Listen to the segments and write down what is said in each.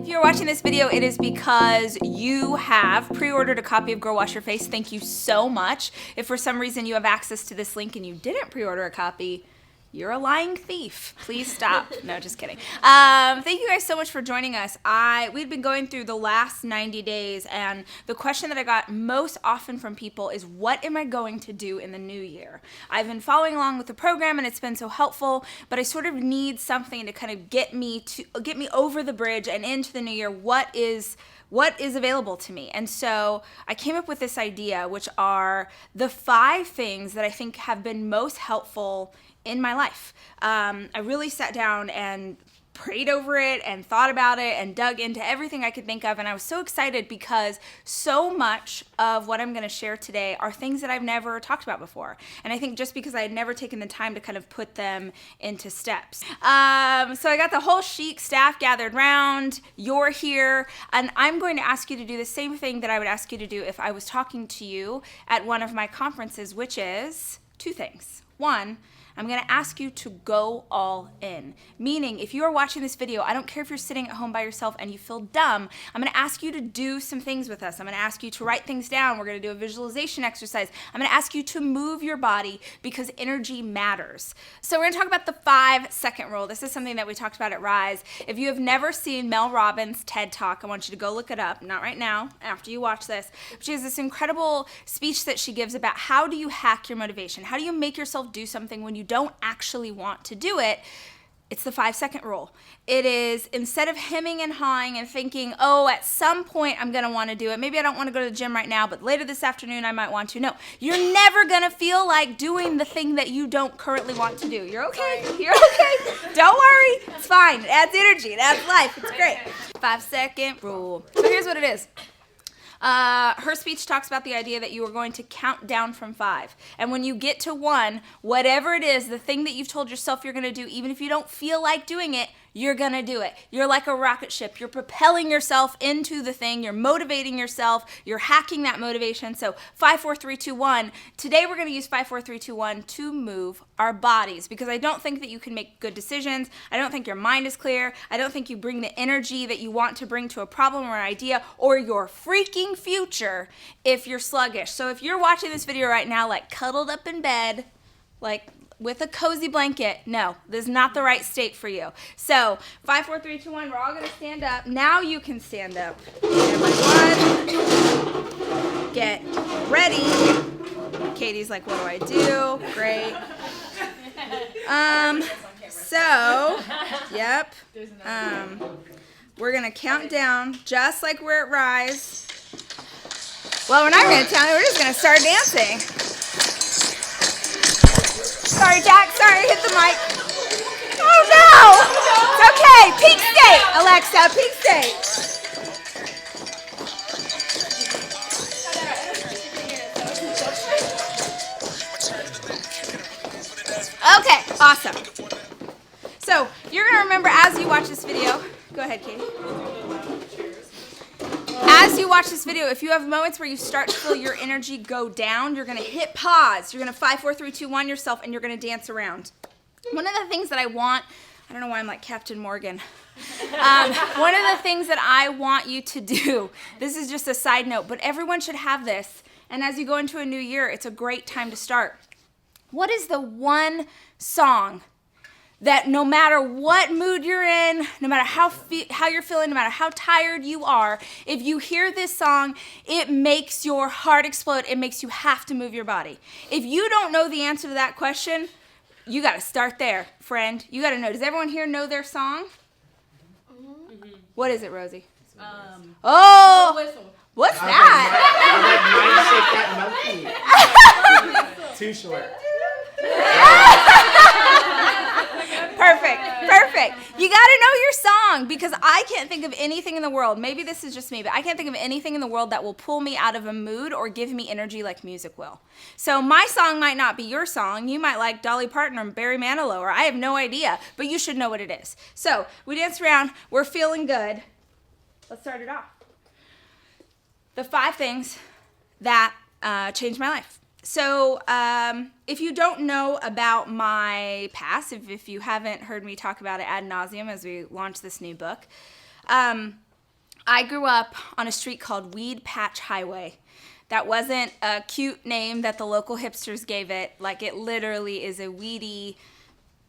If you're watching this video, it is because you have pre-ordered a copy of Girl Wash Your Face. Thank you so much. If for some reason you have access to this link and you didn't pre-order a copy, you're a lying thief. Please stop. No, just kidding. Thank you guys so much for joining us. We'd been going through the last 90 days, and the question that I got most often from people is, what am I going to do in the new year? I've been following along with the program, and it's been so helpful, but I sort of need something to kind of get me over the bridge and into the new year. What is available to me? And so I came up with this idea, which are the 5 things that I think have been most helpful in my life. I really sat down and prayed over it and thought about it and dug into everything I could think of, and I was so excited because so much of what I'm going to share today are things that I've never talked about before, and I think just because I had never taken the time to kind of put them into steps. So I got the whole chic staff gathered round. You're here, and I'm going to ask you to do the same thing that I would ask you to do if I was talking to you at one of my conferences, which is 2 things. 1, I'm going to ask you to go all in. Meaning, if you are watching this video, I don't care if you're sitting at home by yourself and you feel dumb, I'm going to ask you to do some things with us. I'm going to ask you to write things down. We're going to do a visualization exercise. I'm going to ask you to move your body because energy matters. So we're going to talk about the 5-second rule. This is something that we talked about at Rise. If you have never seen Mel Robbins' TED Talk, I want you to go look it up. Not right now, after you watch this. She has this incredible speech that she gives about how do you hack your motivation? How do you make yourself do something when you don't actually want to do it? It's the 5-second rule. It is, instead of hemming and hawing and thinking, oh, at some point I'm going to want to do it. Maybe I don't want to go to the gym right now, but later this afternoon I might want to. No, you're never going to feel like doing the thing that you don't currently want to do. You're okay. You're okay. Don't worry. It's fine. It adds energy. It adds life. It's great. 5-second rule. So here's what it is. Her speech talks about the idea that you are going to count down from 5. And when you get to 1, whatever it is, the thing that you've told yourself you're going to do, even if you don't feel like doing it, you're going to do it. You're like a rocket ship. You're propelling yourself into the thing. You're motivating yourself. You're hacking that motivation. So 5, 4, 3, 2, 1. Today we're going to use 5, 4, 3, 2, 1 to move our bodies, because I don't think that you can make good decisions. I don't think your mind is clear. I don't think you bring the energy that you want to bring to a problem or an idea or your freaking future if you're sluggish. So if you're watching this video right now, like cuddled up in bed, like with a cozy blanket, no, this is not the right state for you. So 5, 4, 3, 2, 1, we're all going to stand up. Now you can stand up. Everyone, get ready. Katie's like, what do I do? Great. Yep. We're going to count down just like we're at Rise. Well, we're not going to tell you. We're just going to start dancing. Sorry, Jack. Sorry, hit the mic. Oh, no. It's okay. Pink state, Alexa. Pink state. Okay, awesome. So you're going to remember as you watch this video. Go ahead, Katie. As you watch this video, if you have moments where you start to feel your energy go down, you're going to hit pause. You're going to 5, 4, 3, 2, 1 yourself, and you're going to dance around. One of the things that I don't know why I'm like Captain Morgan. One of the things that I want you to do, this is just a side note, but everyone should have this. And as you go into a new year, it's a great time to start. What is the one song that no matter what mood you're in, no matter how you're feeling, no matter how tired you are, if you hear this song, it makes your heart explode. It makes you have to move your body. If you don't know the answer to that question, you got to start there, friend. You got to know. Does everyone here know their song? Mm-hmm. What is it, Rosie? What's that? I like Mine Shake That Monkey. Too short. Perfect. You got to know your song, because I can't think of anything in the world. Maybe this is just me, but I can't think of anything in the world that will pull me out of a mood or give me energy like music will. So my song might not be your song. You might like Dolly Parton or Barry Manilow, or I have no idea, but you should know what it is. So we dance around. We're feeling good. Let's start it off. The 5 things that changed my life. So if you don't know about my past, if you haven't heard me talk about it ad nauseum as we launch this new book, I grew up on a street called Weed Patch Highway. That wasn't a cute name that the local hipsters gave it. Like, it literally is a weedy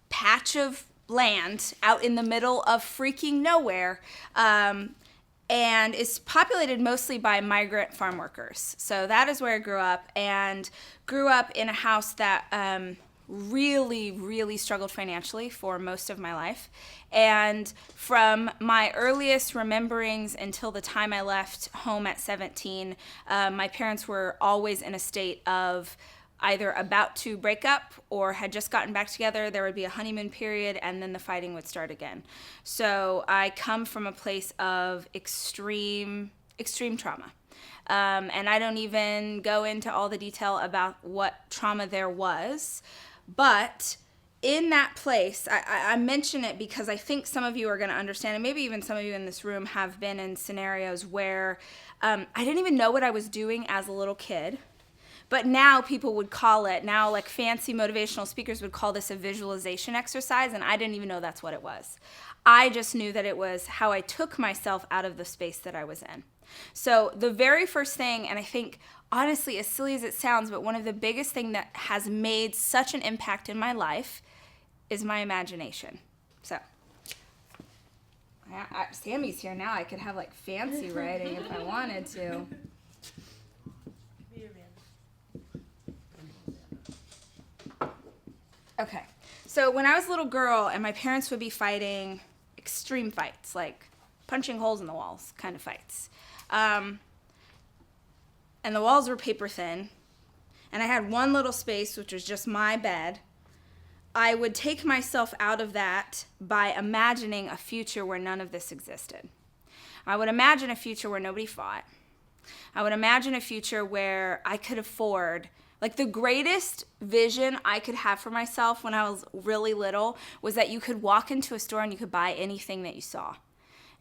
patch of land out in the middle of freaking nowhere. And is populated mostly by migrant farm workers. So that is where I grew up, and grew up in a house that really, really struggled financially for most of my life. And from my earliest rememberings until the time I left home at 17, my parents were always in a state of either about to break up or had just gotten back together. There would be a honeymoon period, and then the fighting would start again. So I come from a place of extreme trauma. And I don't even go into all the detail about what trauma there was. But in that place, I mention it because I think some of you are going to understand, and maybe even some of you in this room have been in scenarios where I didn't even know what I was doing as a little kid. But now people would call it, now like fancy motivational speakers would call this a visualization exercise, and I didn't even know that's what it was. I just knew that it was how I took myself out of the space that I was in. So the very first thing, and I think honestly, as silly as it sounds, but one of the biggest thing that has made such an impact in my life is my imagination. So Sammy's here now. I could have like fancy writing if I wanted to. Okay, so when I was a little girl and my parents would be fighting extreme fights, like punching holes in the walls kind of fights, and the walls were paper thin, and I had one little space, which was just my bed, I would take myself out of that by imagining a future where none of this existed. I would imagine a future where nobody fought. I would imagine a future where I could afford, like the greatest vision I could have for myself when I was really little was that you could walk into a store and you could buy anything that you saw.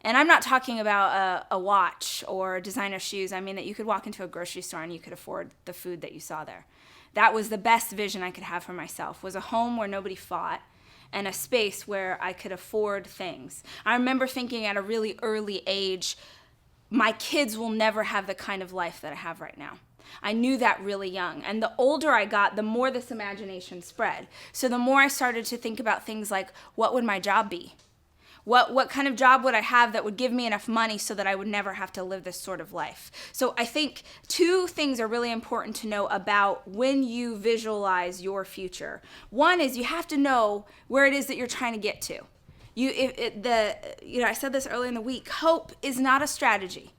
And I'm not talking about a watch or designer shoes. I mean that you could walk into a grocery store and you could afford the food that you saw there. That was the best vision I could have for myself, was a home where nobody fought and a space where I could afford things. I remember thinking at a really early age, my kids will never have the kind of life that I have right now. I knew that really young. And the older I got, the more this imagination spread. So the more I started to think about things like, what would my job be? What kind of job would I have that would give me enough money so that I would never have to live this sort of life? So I think two things are really important to know about when you visualize your future. One is you have to know where it is that you're trying to get to. I said this earlier in the week, hope is not a strategy.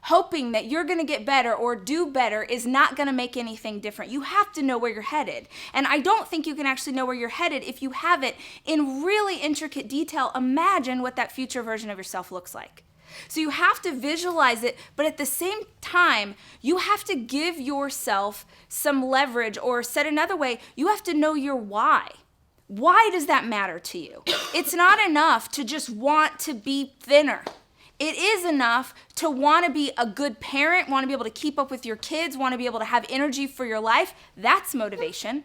Hoping that you're going to get better or do better is not going to make anything different. You have to know where you're headed. And I don't think you can actually know where you're headed if you have it in really intricate detail. Imagine what that future version of yourself looks like. So you have to visualize it, but at the same time, you have to give yourself some leverage, or said another way, you have to know your why. Why does that matter to you? It's not enough to just want to be thinner. It is enough to want to be a good parent, want to be able to keep up with your kids, want to be able to have energy for your life. That's motivation.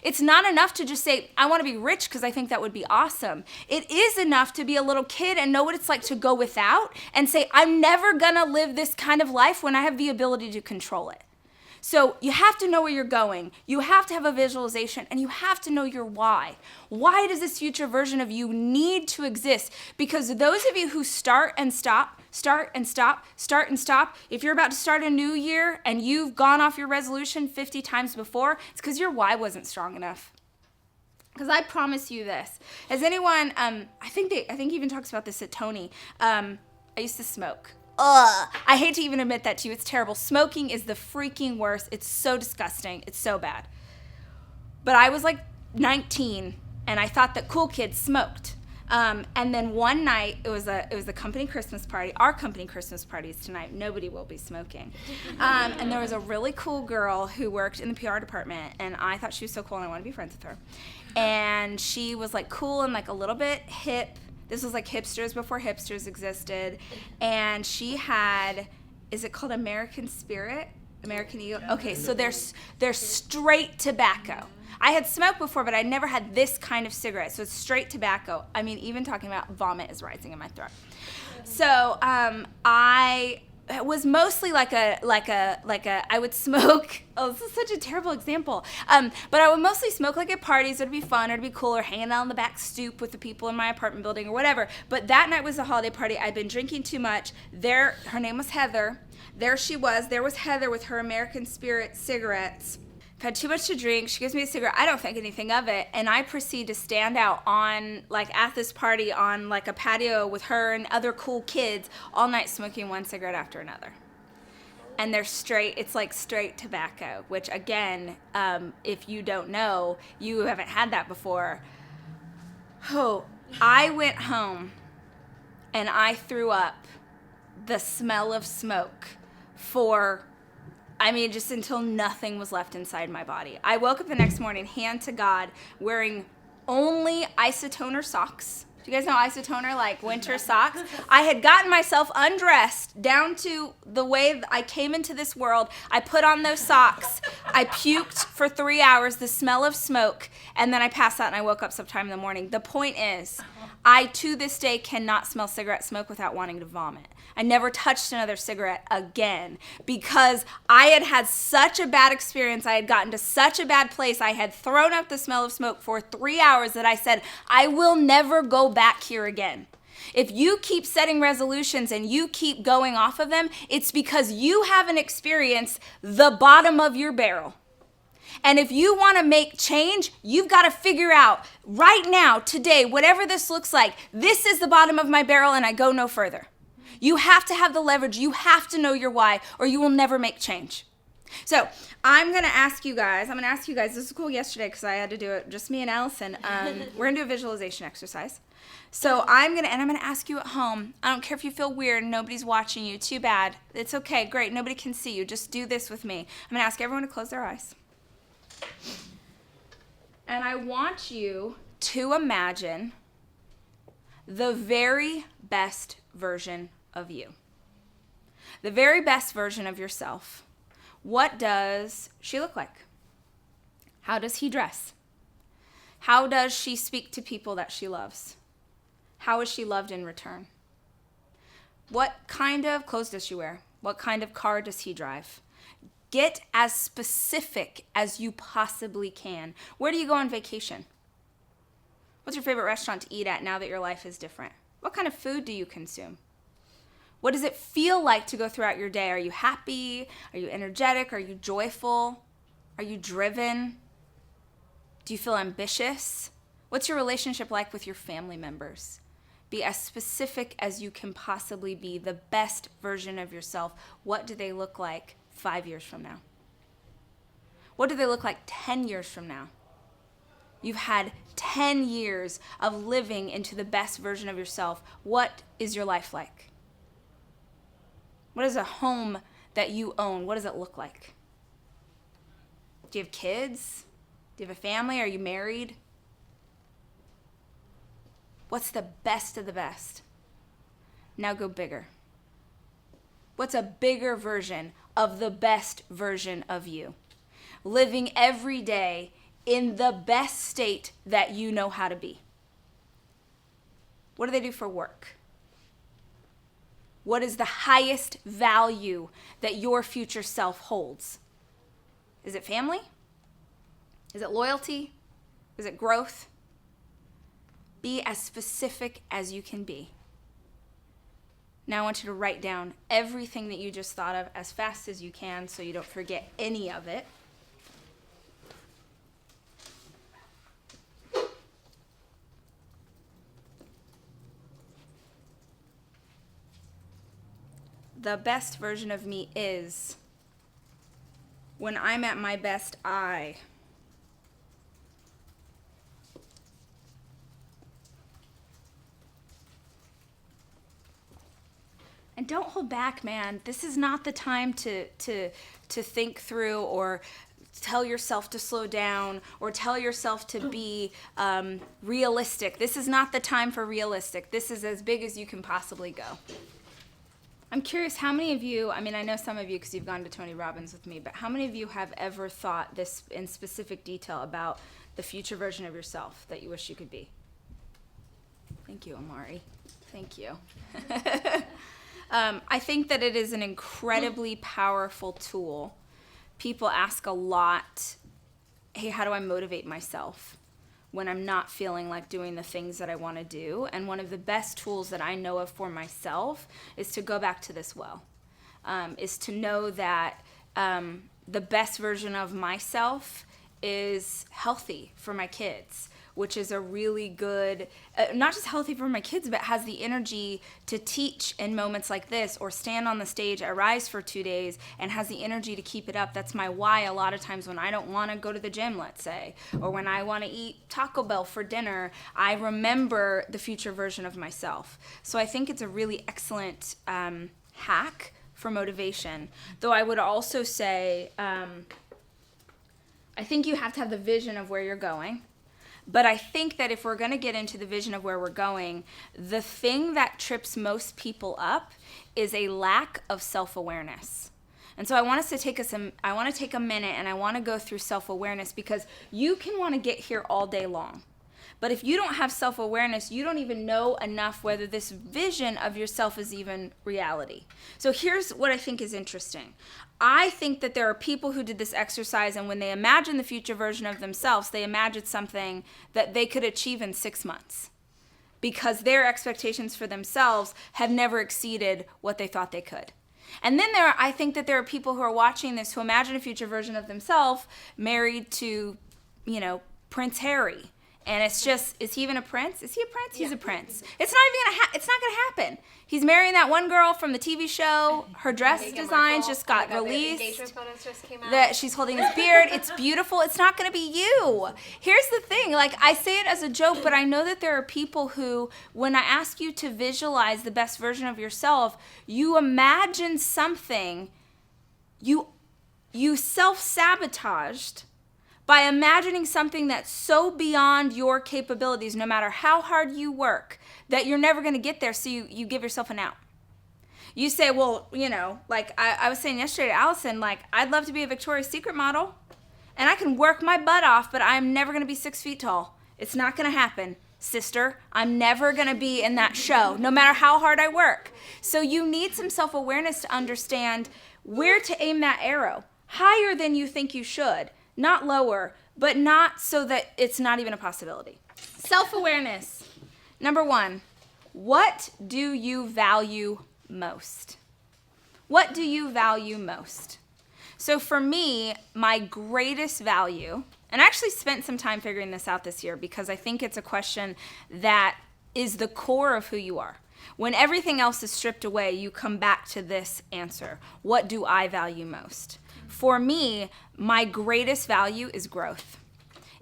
It's not enough to just say, I want to be rich because I think that would be awesome. It is enough to be a little kid and know what it's like to go without and say, I'm never going to live this kind of life when I have the ability to control it. So you have to know where you're going. You have to have a visualization, and you have to know your why. Why does this future version of you need to exist? Because those of you who start and stop, if you're about to start a new year and you've gone off your resolution 50 times before, it's because your why wasn't strong enough. Because I promise you this. Has anyone, I think he even talks about this at Tony. I used to smoke. I hate to even admit that to you. It's terrible. Smoking is the freaking worst. It's so disgusting. It's so bad. But I was like 19, and I thought that cool kids smoked. And then one night, it was a company Christmas party. Our company Christmas party is tonight. Nobody will be smoking. And there was a really cool girl who worked in the PR department, and I thought she was so cool, and I wanted to be friends with her. And she was like cool and like a little bit hip. This was like hipsters before hipsters existed. And she had, is it called American Spirit? American Eagle. Okay, so they're straight tobacco. I had smoked before, but I never had this kind of cigarette. So it's straight tobacco. I mean, even talking about vomit is rising in my throat. So I was mostly like a I would smoke. Oh, this is such a terrible example. But I would mostly smoke like at parties. It'd be fun. It'd be cool. Or hanging out on the back stoop with the people in my apartment building or whatever. But that night was a holiday party. I'd been drinking too much. Her name was Heather. There she was. There was Heather with her American Spirit cigarettes. I've had too much to drink. She gives me a cigarette. I don't think anything of it. And I proceed to stand out on, like, at this party on, like, a patio with her and other cool kids all night smoking one cigarette after another. And it's like straight tobacco, which, again, if you don't know, you haven't had that before. Oh, I went home and I threw up the smell of smoke just until nothing was left inside my body. I woke up the next morning, hand to God, wearing only isotoner socks. Do you guys know isotoner, like winter socks? I had gotten myself undressed down to the way I came into this world. I put on those socks. I puked for 3 hours, the smell of smoke, and then I passed out and I woke up sometime in the morning. The point is, I, to this day, cannot smell cigarette smoke without wanting to vomit. I never touched another cigarette again because I had such a bad experience. I had gotten to such a bad place. I had thrown up the smell of smoke for 3 hours that I said, I will never go back here again. If you keep setting resolutions and you keep going off of them, it's because you haven't experienced the bottom of your barrel. And if you want to make change, you've got to figure out right now, today, whatever this looks like, this is the bottom of my barrel and I go no further. You have to have the leverage. You have to know your why or you will never make change. So I'm going to ask you guys, this is cool yesterday because I had to do it, just me and Allison. We're going to do a visualization exercise. So I'm going to ask you at home. I don't care if you feel weird and nobody's watching you. Too bad. It's okay. Great. Nobody can see you. Just do this with me. I'm going to ask everyone to close their eyes. And I want you to imagine the very best version of you. The very best version of yourself. What does she look like? How does he dress? How does she speak to people that she loves? How is she loved in return? What kind of clothes does she wear? What kind of car does he drive? Get as specific as you possibly can. Where do you go on vacation? What's your favorite restaurant to eat at now that your life is different? What kind of food do you consume? What does it feel like to go throughout your day? Are you happy? Are you energetic? Are you joyful? Are you driven? Do you feel ambitious? What's your relationship like with your family members? Be as specific as you can possibly be, the best version of yourself. What do they look like 5 years from now? What do they look like 10 years from now? You've had 10 years of living into the best version of yourself. What is your life like? What is a home that you own? What does it look like? Do you have kids? Do you have a family? Are you married? What's the best of the best? Now go bigger. What's a bigger version of the best version of you? Living every day in the best state that you know how to be. What do they do for work? What is the highest value that your future self holds? Is it family? Is it loyalty? Is it growth? Be as specific as you can be. Now I want you to write down everything that you just thought of as fast as you can so you don't forget any of it. The best version of me is when I'm at my best I. And don't hold back, man. This is not the time to think through or tell yourself to slow down or tell yourself to be realistic. This is not the time for realistic. This is as big as you can possibly go. I'm curious, how many of you, I mean, I know some of you because you've gone to Tony Robbins with me, but how many of you have ever thought this in specific detail about the future version of yourself that you wish you could be? Thank you, Amari. Thank you. I think that it is an incredibly powerful tool. People ask a lot, hey, how do I motivate myself when I'm not feeling like doing the things that I want to do? And one of the best tools that I know of for myself is to go back to this well, is to know that the best version of myself is healthy for my kids, which is a really good, not just healthy for my kids, but has the energy to teach in moments like this, or stand on the stage at Rise for 2 days, and has the energy to keep it up. That's my why a lot of times when I don't want to go to the gym, let's say, or when I want to eat Taco Bell for dinner, I remember the future version of myself. So I think it's a really excellent hack for motivation. Though I would also say, I think you have to have the vision of where you're going. But I think that if we're going to get into the vision of where we're going, the thing that trips most people up is a lack of self-awareness. And so I want us to take a minute, and I want to go through self-awareness, because you can want to get here all day long. But if you don't have self-awareness, you don't even know enough whether this vision of yourself is even reality. So here's what I think is interesting. I think that there are people who did this exercise, and when they imagine the future version of themselves, they imagined something that they could achieve in 6 months, because their expectations for themselves have never exceeded what they thought they could. And then I think that there are people who are watching this who imagine a future version of themselves married to, Prince Harry. And it's just, is he even a prince? Is he a prince? He's a prince. It's not even it's not going to happen. He's marrying that one girl from the TV show. Her dress designs just got released. Engagement photos just came out. That she's holding his beard. It's beautiful. It's not going to be you. Here's the thing. I say it as a joke, but I know that there are people who, when I ask you to visualize the best version of yourself, you imagine something. You self-sabotaged by imagining something that's so beyond your capabilities, no matter how hard you work, that you're never going to get there, so you give yourself an out. You say, well, I was saying yesterday to Allison, I'd love to be a Victoria's Secret model, and I can work my butt off, but I'm never going to be 6 feet tall. It's not going to happen, sister. I'm never going to be in that show, no matter how hard I work. So you need some self-awareness to understand where to aim that arrow. Higher than you think you should. Not lower, but not so that it's not even a possibility. Self-awareness. Number 1, what do you value most? What do you value most? So for me, my greatest value, and I actually spent some time figuring this out this year, because I think it's a question that is the core of who you are. When everything else is stripped away, you come back to this answer. What do I value most? For me, my greatest value is growth.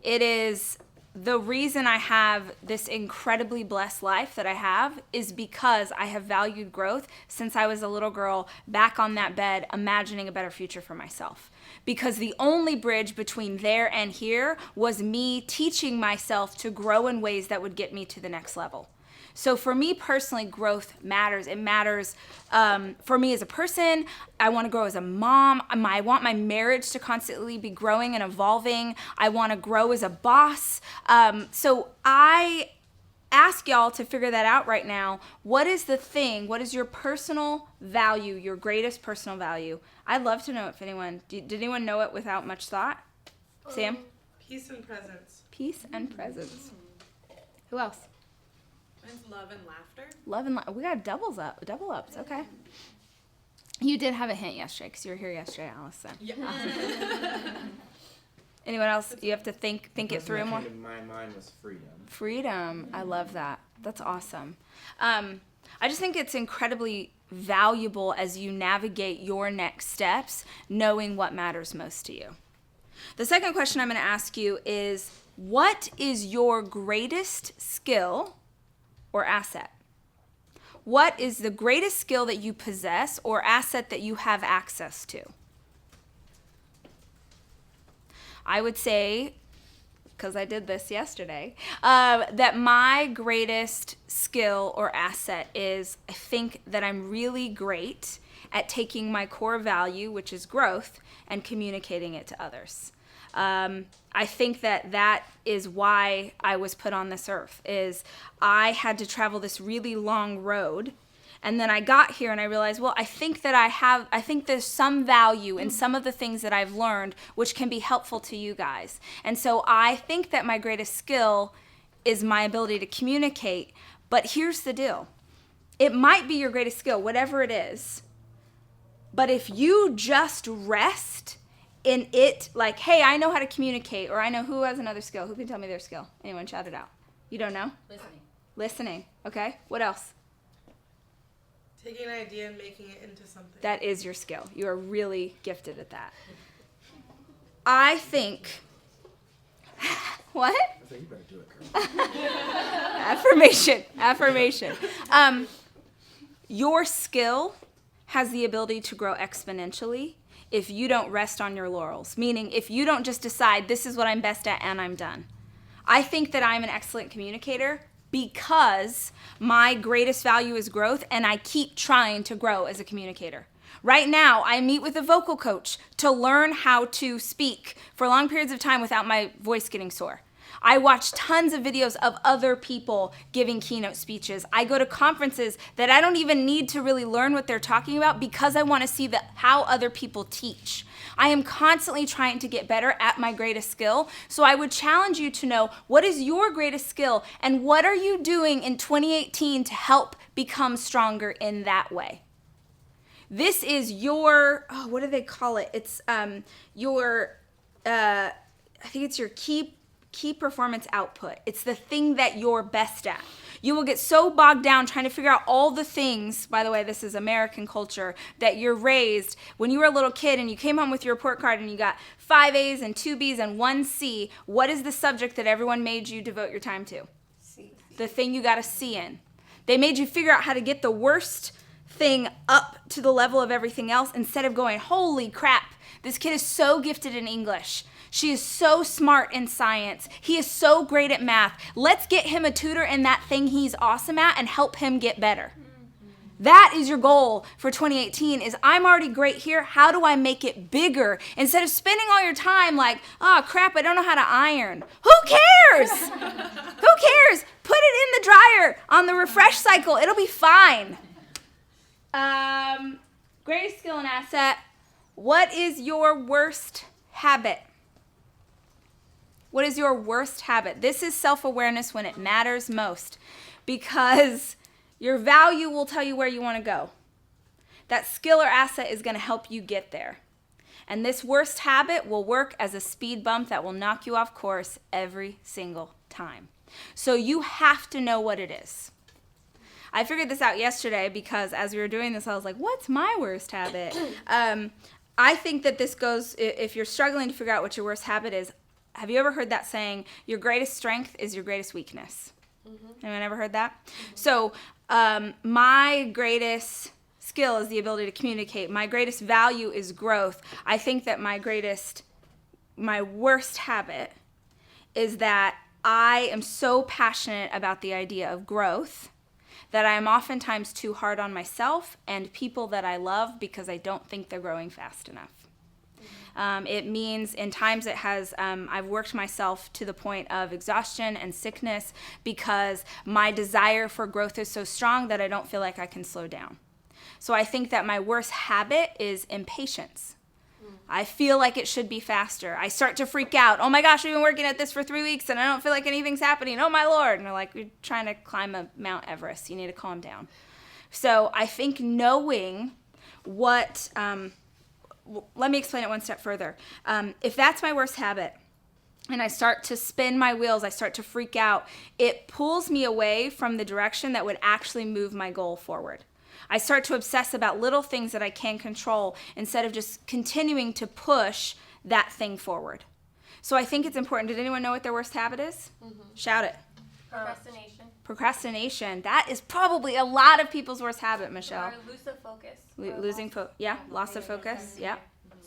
It is the reason I have this incredibly blessed life that I have, is because I have valued growth since I was a little girl, back on that bed, imagining a better future for myself. Because the only bridge between there and here was me teaching myself to grow in ways that would get me to the next level. So for me personally, growth matters. It matters for me as a person. I want to grow as a mom. I want my marriage to constantly be growing and evolving. I want to grow as a boss. So I ask y'all to figure that out right now. What is the thing? What is your personal value, your greatest personal value? I'd love to know if anyone, did anyone know it without much thought? Sam? Peace and presence. Peace and presence. Who else? Mine's love and laughter. Love and we got double ups. Okay. You did have a hint yesterday because you were here yesterday, Allison. Yeah. Anyone else? You have to think it through more. My mind was freedom. Freedom. I love that. That's awesome. I just think it's incredibly valuable as you navigate your next steps, knowing what matters most to you. The second question I'm going to ask you is, what is your greatest skill or asset? What is the greatest skill that you possess or asset that you have access to? I would say because I did this yesterday, that my greatest skill or asset is I think that I'm really great at taking my core value, which is growth, and communicating it to others. I think that is why I was put on this earth, is I had to travel this really long road. And then I got here and I realized, well, I think there's some value in some of the things that I've learned which can be helpful to you guys. And so I think that my greatest skill is my ability to communicate. But here's the deal. It might be your greatest skill, whatever it is. But if you just rest in it, like, hey, I know how to communicate, or I know who has another skill. Who can tell me their skill? Anyone shout it out. You don't know? Listening. Okay. What else? Taking an idea and making it into something. That is your skill. You are really gifted at that. I think. What? I think you better do it, girl. Affirmation. Your skill has the ability to grow exponentially if you don't rest on your laurels. Meaning, if you don't just decide, this is what I'm best at and I'm done. I think that I'm an excellent communicator because my greatest value is growth, and I keep trying to grow as a communicator. Right now, I meet with a vocal coach to learn how to speak for long periods of time without my voice getting sore. I watch tons of videos of other people giving keynote speeches. I go to conferences that I don't even need to really learn what they're talking about because I want to see how other people teach. I am constantly trying to get better at my greatest skill. So I would challenge you to know, what is your greatest skill and what are you doing in 2018 to help become stronger in that way? This is your, what do they call it? It's I think it's your key performance output. It's the thing that you're best at. You will get so bogged down trying to figure out all the things, by the way, this is American culture, that you're raised. When you were a little kid and you came home with your report card and you got 5 A's and 2 B's and 1 C, what is the subject that everyone made you devote your time to? C. The thing you got a C in. They made you figure out how to get the worst thing up to the level of everything else instead of going, holy crap, this kid is so gifted in English. She is so smart in science. He is so great at math. Let's get him a tutor in that thing he's awesome at and help him get better. That is your goal for 2018 is I'm already great here. How do I make it bigger? Instead of spending all your time like, oh crap, I don't know how to iron. Who cares? Who cares? Put it in the dryer on the refresh cycle. It'll be fine. Greatest skill and asset. What is your worst habit? What is your worst habit? This is self-awareness when it matters most, because your value will tell you where you want to go. That skill or asset is going to help you get there. And this worst habit will work as a speed bump that will knock you off course every single time. So you have to know what it is. I figured this out yesterday because as we were doing this, I was like, what's my worst habit? I think that this goes, if you're struggling to figure out what your worst habit is, have you ever heard that saying, your greatest strength is your greatest weakness? Mm-hmm. Anyone ever heard that? Mm-hmm. So my greatest skill is the ability to communicate. My greatest value is growth. I think that my worst habit is that I am so passionate about the idea of growth that I am oftentimes too hard on myself and people that I love because I don't think they're growing fast enough. It means in times it has, I've worked myself to the point of exhaustion and sickness because my desire for growth is so strong that I don't feel like I can slow down. So I think that my worst habit is impatience. I feel like it should be faster. I start to freak out. Oh my gosh, we've been working at this for 3 weeks and I don't feel like anything's happening. Oh my Lord. And they're like, you're trying to climb a Mount Everest. You need to calm down. So I think knowing what, let me explain it one step further. If that's my worst habit and I start to spin my wheels, I start to freak out, it pulls me away from the direction that would actually move my goal forward. I start to obsess about little things that I can control instead of just continuing to push that thing forward. So I think it's important. Did anyone know what their worst habit is? Mm-hmm. Shout it. Procrastination. That is probably a lot of people's worst habit, Michelle. Or lose of focus. Losing focus. Yeah, loss of focus. Yeah.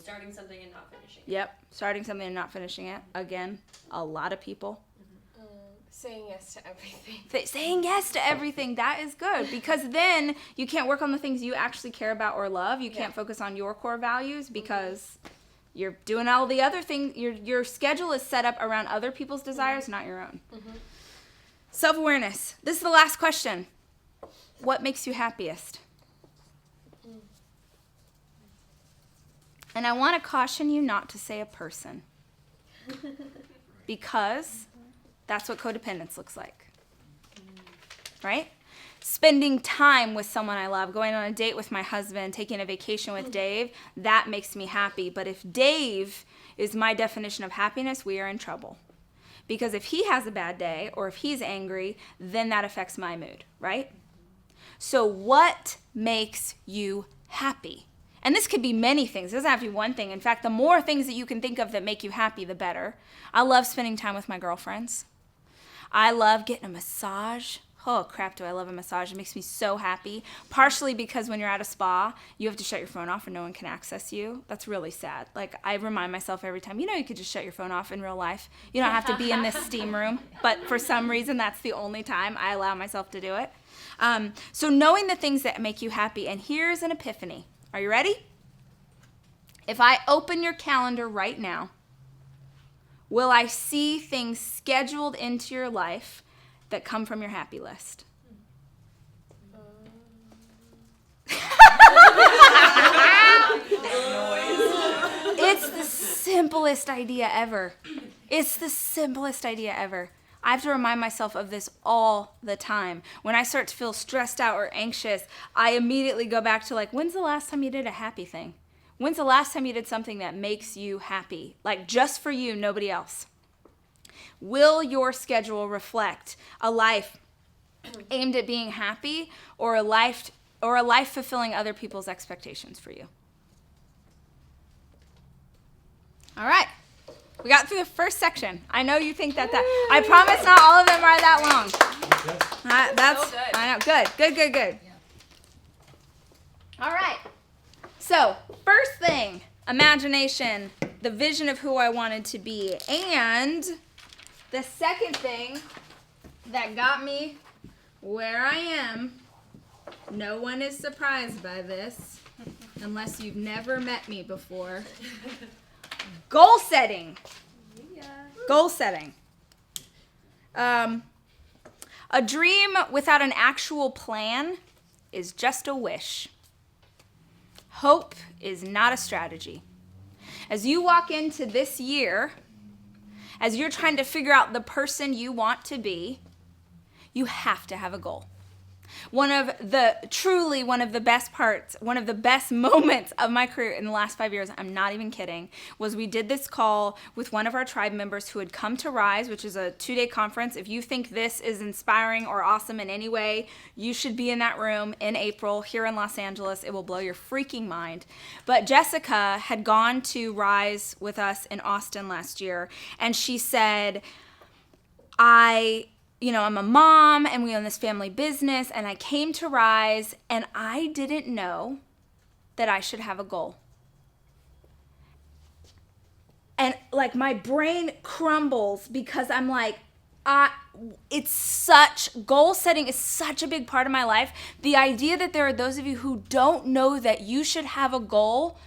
Starting something and not finishing it. Yep. Starting something and not finishing it. Again, a lot of people. Saying yes to everything. Saying yes to everything. That is good, because then you can't work on the things you actually care about or love. You can't focus on your core values because you're doing all the other things. Your schedule is set up around other people's desires, not your own. Self-awareness. This is the last question. What makes you happiest? And I want to caution you not to say a person, because that's what codependence looks like, right? Spending time with someone I love, going on a date with my husband, taking a vacation with Dave, that makes me happy. But if Dave is my definition of happiness, we are in trouble. Because if he has a bad day or if he's angry, then that affects my mood, right? So what makes you happy? And this could be many things. It doesn't have to be one thing. In fact, the more things that you can think of that make you happy, the better. I love spending time with my girlfriends. I love getting a massage. Oh, crap, do I love a massage. It makes me so happy. Partially because when you're at a spa, you have to shut your phone off and no one can access you. That's really sad. Like, I remind myself every time, you could just shut your phone off in real life. You don't have to be in this steam room. But for some reason, that's the only time I allow myself to do it. So knowing the things that make you happy. And here's an epiphany. Are you ready? If I open your calendar right now, will I see things scheduled into your life that come from your happy list? It's the simplest idea ever. It's the simplest idea ever. I have to remind myself of this all the time. When I start to feel stressed out or anxious, I immediately go back to when's the last time you did a happy thing? When's the last time you did something that makes you happy? Like just for you, nobody else. Will your schedule reflect a life aimed at being happy or a life fulfilling other people's expectations for you? All right. We got through the first section. I know you think that I promise not all of them are that long. That's so good. I know. Good. All right. So, first thing, imagination, the vision of who I wanted to be. And the second thing that got me where I am, no one is surprised by this, unless you've never met me before. Goal setting. Goal setting. A dream without an actual plan is just a wish. Hope is not a strategy. As you walk into this year, as you're trying to figure out the person you want to be, you have to have a goal. One of the best moments of my career in the last 5 years, I'm not even kidding, was we did this call with one of our tribe members who had come to Rise, which is a 2-day conference. If you think this is inspiring or awesome in any way, you should be in that room in April here in Los Angeles. It will blow your freaking mind. But Jessica had gone to Rise with us in Austin last year, and she said, I'm a mom and we own this family business, and I came to Rise and I didn't know that I should have a goal. And my brain crumbles because I'm goal setting is such a big part of my life. The idea that there are those of you who don't know that you should have a goal,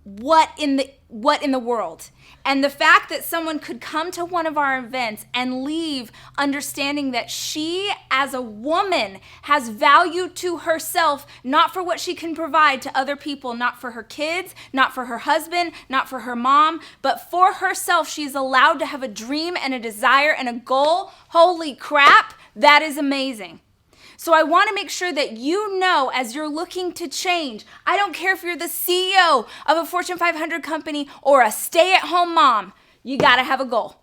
what in the world? And the fact that someone could come to one of our events and leave understanding that she, as a woman, has value to herself, not for what she can provide to other people, not for her kids, not for her husband, not for her mom, but for herself, she's allowed to have a dream and a desire and a goal. Holy crap, that is amazing. So I want to make sure that you know, as you're looking to change, I don't care if you're the CEO of a Fortune 500 company or a stay-at-home mom, you got to have a goal.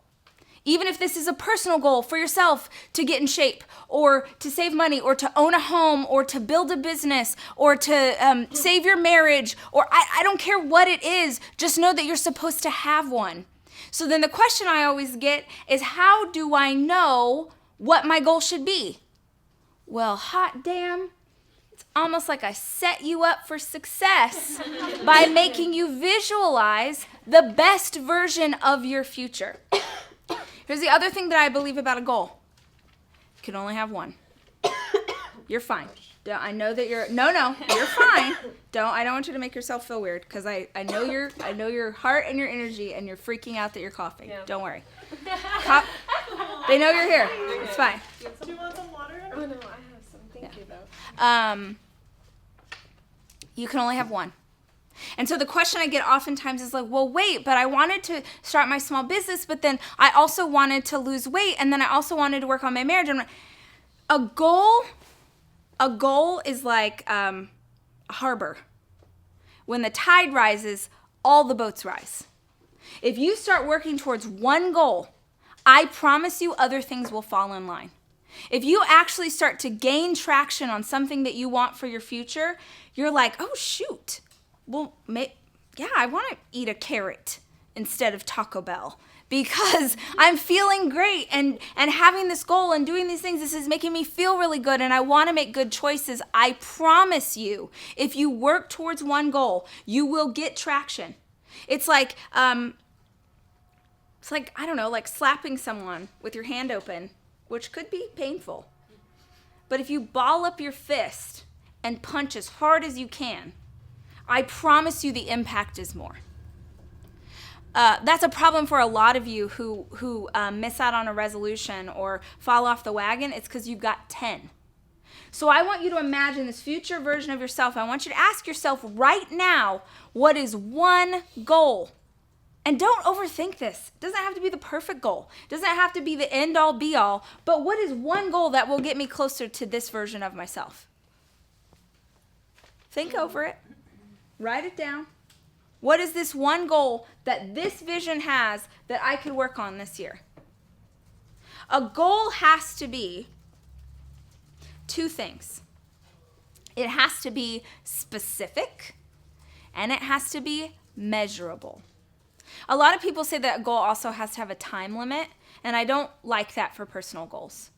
Even if this is a personal goal for yourself to get in shape or to save money or to own a home or to build a business or to save your marriage, or I don't care what it is, just know that you're supposed to have one. So then the question I always get is, how do I know what my goal should be? Well, hot damn, It's almost like I set you up for success by making you visualize the best version of your future. Here's the other thing that I believe about a goal. You can only have one. You're fine. I know that you're fine. I don't want you to make yourself feel weird, because I know your heart and your energy, and you're freaking out that you're coughing. Yeah. Don't worry. They know you're here. It's fine. Do you want some water? Oh no, I have some. Thank you though. You can only have one. And so the question I get oftentimes is like, well, wait, but I wanted to start my small business, but then I also wanted to lose weight, and then I also wanted to work on my marriage. And a goal is like a harbor. When the tide rises, all the boats rise. If you start working towards one goal, I promise you other things will fall in line. If you actually start to gain traction on something that you want for your future, you're like, oh, shoot. Well, I want to eat a carrot instead of Taco Bell, because I'm feeling great and having this goal and doing these things, this is making me feel really good, and I want to make good choices. I promise you, if you work towards one goal, you will get traction. It's like, I don't know, like slapping someone with your hand open, which could be painful. But if you ball up your fist and punch as hard as you can, I promise you the impact is more. That's a problem for a lot of you who miss out on a resolution or fall off the wagon. It's because you've got 10. So I want you to imagine this future version of yourself. I want you to ask yourself right now, what is one goal? And don't overthink this. It doesn't have to be the perfect goal. It doesn't have to be the end-all, be-all. But what is one goal that will get me closer to this version of myself? Think over it. Write it down. What is this one goal that this vision has that I could work on this year? A goal has to be two things. It has to be specific, and it has to be measurable. A lot of people say that a goal also has to have a time limit, and I don't like that for personal goals,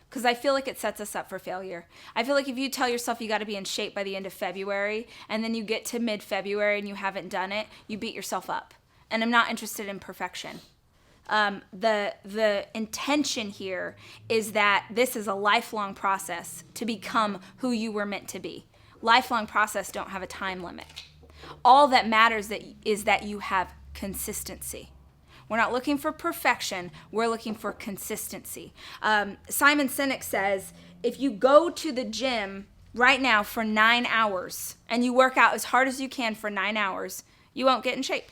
because I feel like it sets us up for failure. I feel like if you tell yourself you got to be in shape by the end of February, and then you get to mid-February and you haven't done it, you beat yourself up. And I'm not interested in perfection. The intention here is that this is a lifelong process to become who you were meant to be. Lifelong process don't have a time limit. All that matters is that you have consistency. We're not looking for perfection. We're looking for consistency. Simon Sinek says, if you go to the gym right now for 9 hours and you work out as hard as you can for 9 hours, you won't get in shape.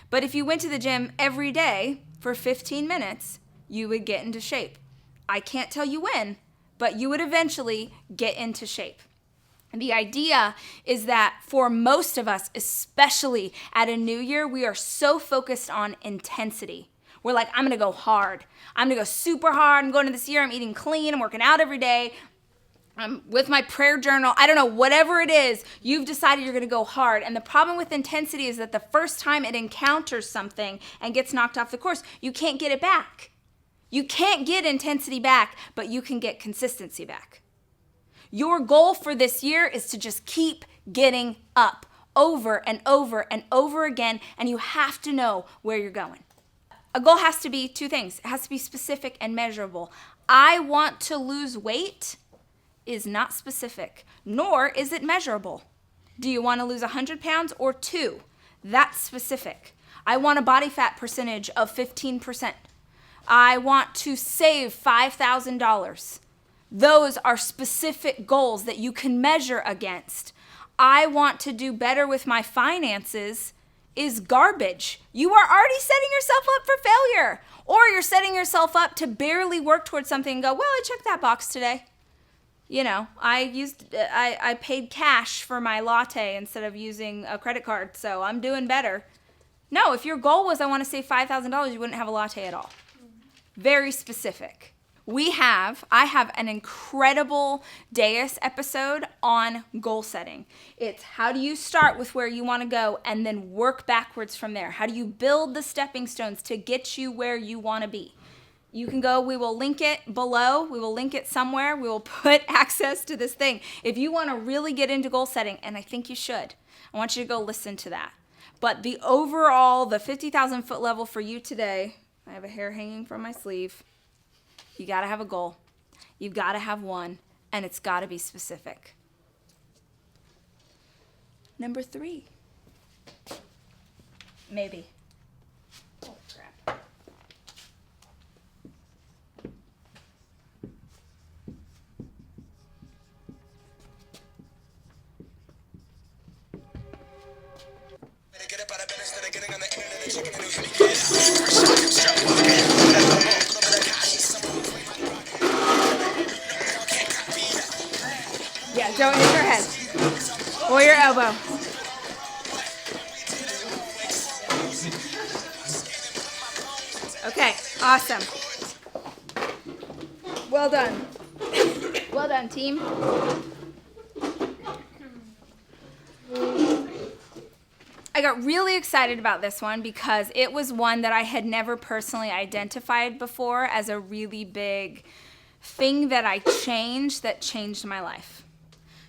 But if you went to the gym every day for 15 minutes, you would get into shape. I can't tell you when, but you would eventually get into shape. And the idea is that for most of us, especially at a new year, we are so focused on intensity. We're like, I'm going to go hard. I'm going to go super hard. I'm going into this year. I'm eating clean. I'm working out every day. I'm with my prayer journal. I don't know, whatever it is, you've decided you're going to go hard. And the problem with intensity is that the first time it encounters something and gets knocked off the course, you can't get it back. You can't get intensity back, but you can get consistency back. Your goal for this year is to just keep getting up over and over and over again, and you have to know where you're going. A goal has to be two things. It has to be specific and measurable. I want to lose weight is not specific, nor is it measurable. Do you want to lose 100 pounds or 2? That's specific. I want a body fat percentage of 15%. I want to save $5,000. Those are specific goals that you can measure against. I want to do better with my finances is garbage. You are already setting yourself up for failure. Or you're setting yourself up to barely work towards something and go, well, I checked that box today. You know, I paid cash for my latte instead of using a credit card, so I'm doing better. No, if your goal was I want to save $5,000, you wouldn't have a latte at all. Very specific. I have an incredible Deus episode on goal setting. It's how do you start with where you want to go and then work backwards from there? How do you build the stepping stones to get you where you want to be? you can go, we will link it below. We will link it somewhere. We will put access to this thing. If you want to really get into goal setting, and I think you should, I want you to go listen to that. But the overall, the 50,000 foot level for you today, I have a hair hanging from my sleeve. You got to have a goal. You've got to have one, and it's got to be specific. Number 3. Maybe. Oh, crap. Yeah, don't hit your head or your elbow. Okay, awesome. Well done. Well done, team. I got really excited about this one because it was one that I had never personally identified before as a really big thing that I changed that changed my life.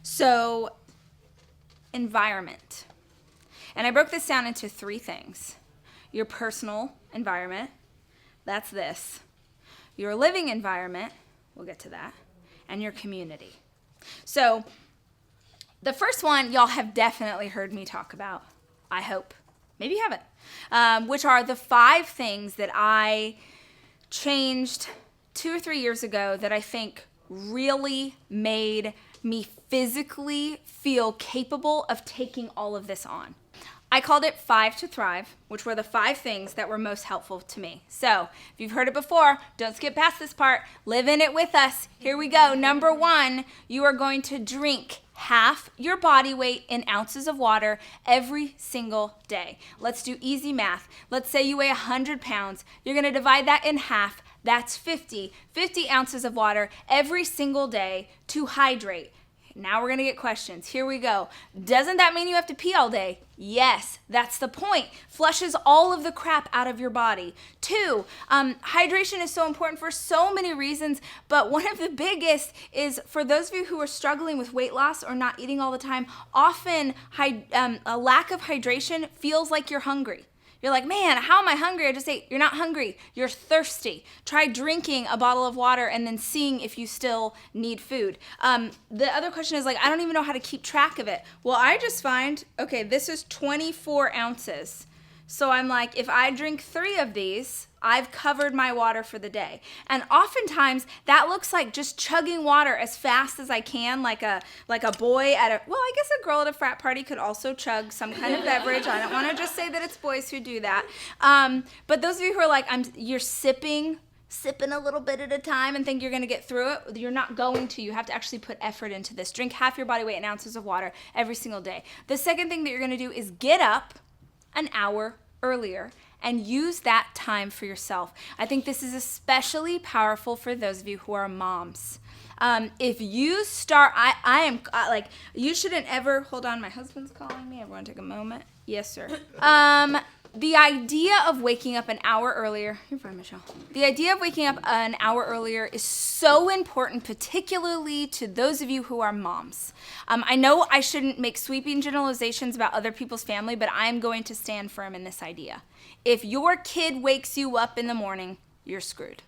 So, environment. And I broke this down into 3 things. Your personal environment, that's this. Your living environment, we'll get to that, and your community. So, the first one y'all have definitely heard me talk about, I hope. Maybe you haven't. Which are the 5 things that I changed 2 or 3 years ago that I think really made me physically feel capable of taking all of this on. I called it 5 to Thrive, which were the 5 things that were most helpful to me. So if you've heard it before, don't skip past this part. Live in it with us. Here we go. Number 1, you are going to drink half your body weight in ounces of water every single day. Let's do easy math. Let's say you weigh 100 pounds. You're going to divide that in half. That's 50 ounces of water every single day to hydrate. Now we're going to get questions. Here we go. Doesn't that mean you have to pee all day? Yes, that's the point. Flushes all of the crap out of your body. 2, hydration is so important for so many reasons, but one of the biggest is for those of you who are struggling with weight loss or not eating all the time, often a lack of hydration feels like you're hungry. You're like, man, how am I hungry? I just ate. You're not hungry. You're thirsty. Try drinking a bottle of water and then seeing if you still need food. The other question is like, I don't even know how to keep track of it. Well, I just find, okay, this is 24 ounces. So I'm like, if I drink 3 of these, I've covered my water for the day. And oftentimes that looks like just chugging water as fast as I can, like a boy well, I guess a girl at a frat party could also chug some kind of beverage. I don't want to just say that it's boys who do that. But those of you who are like, you're sipping a little bit at a time and think you're going to get through it, you're not going to. You have to actually put effort into this. Drink half your body weight in ounces of water every single day. The second thing that you're going to do is get up an hour earlier and use that time for yourself. I think this is especially powerful for those of you who are moms. If you start, I am like, you shouldn't ever, hold on, my husband's calling me. Everyone take a moment. Yes, sir. The idea of waking up an hour earlier, you're fine, Michelle. The idea of waking up an hour earlier is so important, particularly to those of you who are moms. I know I shouldn't make sweeping generalizations about other people's family, but I'm going to stand firm in this idea. If your kid wakes you up in the morning, you're screwed.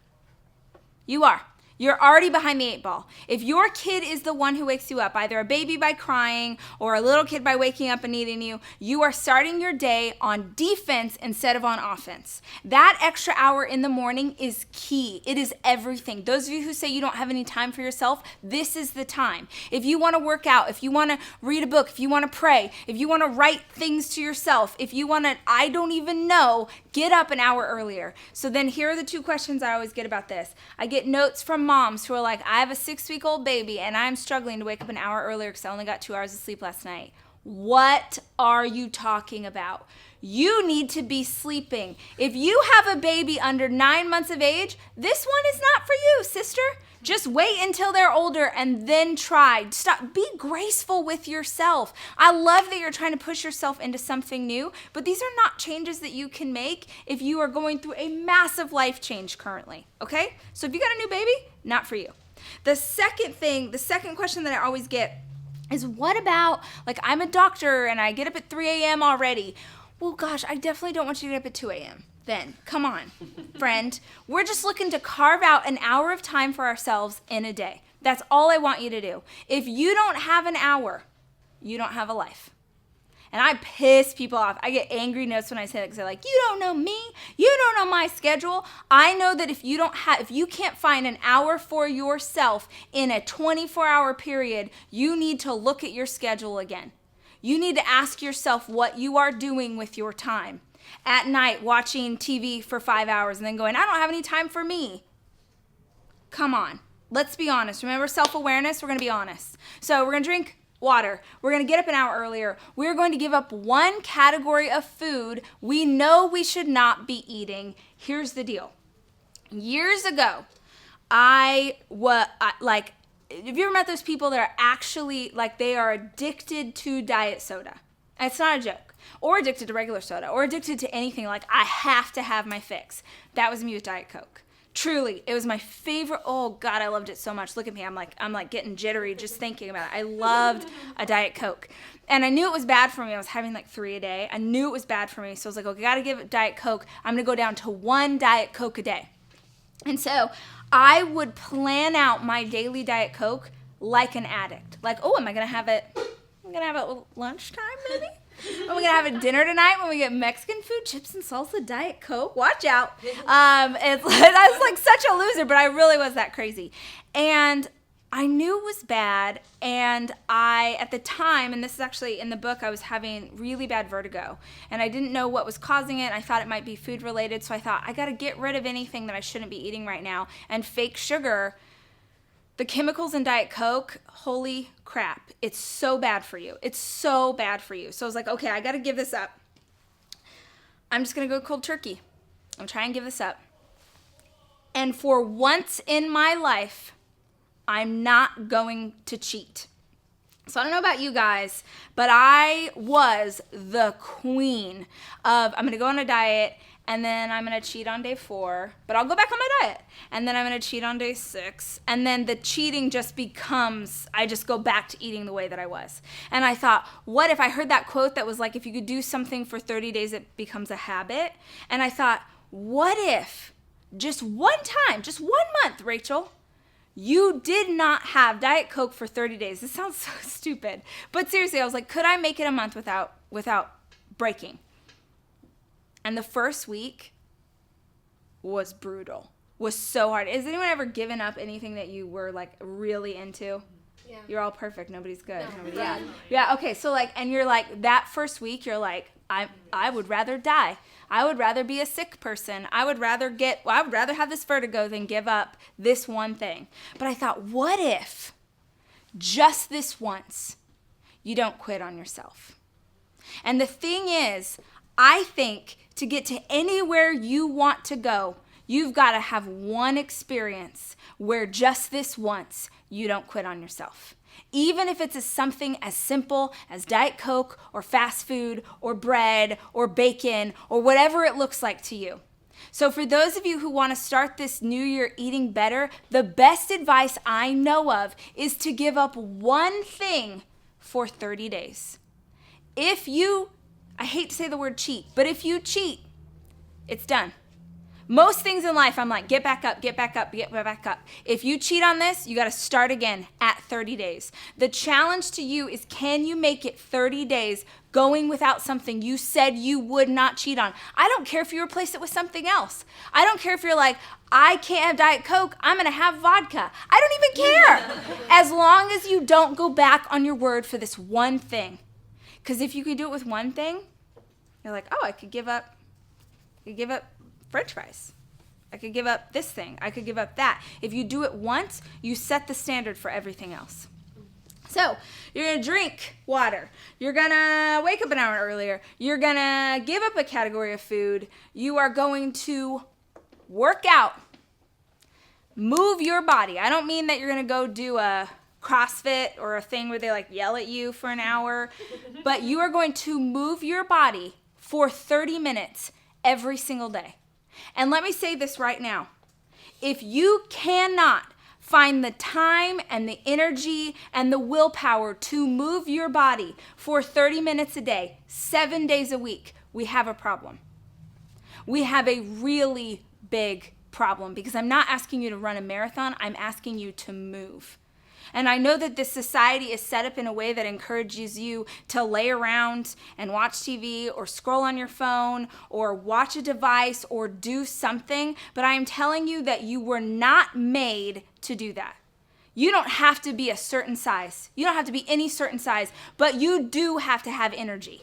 You are. You're already behind the 8 ball. If your kid is the one who wakes you up, either a baby by crying or a little kid by waking up and needing you, you are starting your day on defense instead of on offense. That extra hour in the morning is key. It is everything. Those of you who say you don't have any time for yourself, this is the time. If you want to work out, if you want to read a book, if you want to pray, if you want to write things to yourself, if you want to, I don't even know, get up an hour earlier. So then here are the 2 questions I always get about this. I get notes from moms who are like, I have a 6-week-old baby and I'm struggling to wake up an hour earlier because I only got 2 hours of sleep last night. What are you talking about? You need to be sleeping. If you have a baby under 9 months of age, this one is not for you, sister. Just wait until they're older and then try. Stop. Be graceful with yourself. I love that you're trying to push yourself into something new, but these are not changes that you can make if you are going through a massive life change currently, okay? So if you got a new baby, not for you. The second question that I always get is, what about, like, I'm a doctor and I get up at 3 a.m. already. Well, gosh, I definitely don't want you to get up at 2 a.m. Then, come on, friend. We're just looking to carve out an hour of time for ourselves in a day. That's all I want you to do. If you don't have an hour, you don't have a life. And I piss people off. I get angry notes when I say that because they're like, you don't know me. You don't know my schedule. I know that if you can't find an hour for yourself in a 24-hour period, you need to look at your schedule again. You need to ask yourself what you are doing with your time. At night, watching TV for 5 hours and then going, I don't have any time for me. Come on. Let's be honest. Remember self-awareness? We're going to be honest. So we're going to drink water. We're going to get up an hour earlier. We're going to give up one category of food we know we should not be eating. Here's the deal. Years ago, have you ever met those people that are actually, like, they are addicted to diet soda? And it's not a joke. Or addicted to regular soda, or addicted to anything, like, I have to have my fix. That was me with Diet Coke. Truly, it was my favorite. Oh God, I loved it so much. Look at me, I'm like getting jittery just thinking about it. I loved a Diet Coke. And I knew it was bad for me. I was having like 3 a day. I knew it was bad for me. So I was like, okay, gotta give it Diet Coke. I'm gonna go down to 1 Diet Coke a day. And so I would plan out my daily Diet Coke like an addict. Like, oh, am I gonna have it? I'm gonna have it at lunchtime maybe? Are we gonna have a dinner tonight when we get Mexican food, chips and salsa, Diet Coke? Watch out. I was like such a loser, but I really was that crazy. And I knew it was bad. And at the time, and this is actually in the book, I was having really bad vertigo. And I didn't know what was causing it. I thought it might be food related. So I thought, I gotta get rid of anything that I shouldn't be eating right now. And fake sugar, the chemicals in Diet Coke, holy crap. It's so bad for you. It's so bad for you. So I was like, okay, I got to give this up. I'm just going to go cold turkey. I'm trying to give this up. And for once in my life, I'm not going to cheat. So I don't know about you guys, but I was the queen of, I'm going to go on a diet, and then I'm going to cheat on day 4, but I'll go back on my diet. And then I'm going to cheat on day 6. And then the cheating just becomes, I just go back to eating the way that I was. And I thought, what if I heard that quote that was like, if you could do something for 30 days, it becomes a habit. And I thought, what if just one time, just 1 month, Rachel, you did not have Diet Coke for 30 days. This sounds so stupid. But seriously, I was like, could I make it a month without breaking? And the first week was brutal, was so hard. Has anyone ever given up anything that you were like really into? Yeah. You're all perfect. Nobody's good. No. Yeah. Yeah. Okay. So like, and you're like, that first week, you're like, I would rather die. I would rather be a sick person. I would rather have this vertigo than give up this one thing. But I thought, what if just this once you don't quit on yourself? And the thing is, I think to get to anywhere you want to go, you've got to have one experience where just this once you don't quit on yourself. Even if it's something as simple as Diet Coke or fast food or bread or bacon or whatever it looks like to you. So for those of you who want to start this new year eating better, the best advice I know of is to give up one thing for 30 days. I hate to say the word cheat, but if you cheat, it's done. Most things in life, I'm like, get back up, get back up, get back up. If you cheat on this, you got to start again at 30 days. The challenge to you is, can you make it 30 days going without something you said you would not cheat on? I don't care if you replace it with something else. I don't care if you're like, I can't have Diet Coke, I'm going to have vodka. I don't even care. As long as you don't go back on your word for this one thing. Because if you could do it with one thing, you're like, oh, I could give up French fries. I could give up this thing. I could give up that. If you do it once, you set the standard for everything else. So you're going to drink water. You're going to wake up an hour earlier. You're going to give up a category of food. You are going to work out. Move your body. I don't mean that you're going to go do a CrossFit or a thing where they like yell at you for an hour, but you are going to move your body for 30 minutes every single day. And let me say this right now. If you cannot find the time and the energy and the willpower to move your body for 30 minutes a day, 7 days a week, we have a problem. We have a really big problem, because I'm not asking you to run a marathon. I'm asking you to move. And I know that this society is set up in a way that encourages you to lay around and watch TV or scroll on your phone or watch a device or do something, but I am telling you that you were not made to do that. You don't have to be a certain size. You don't have to be any certain size, but you do have to have energy.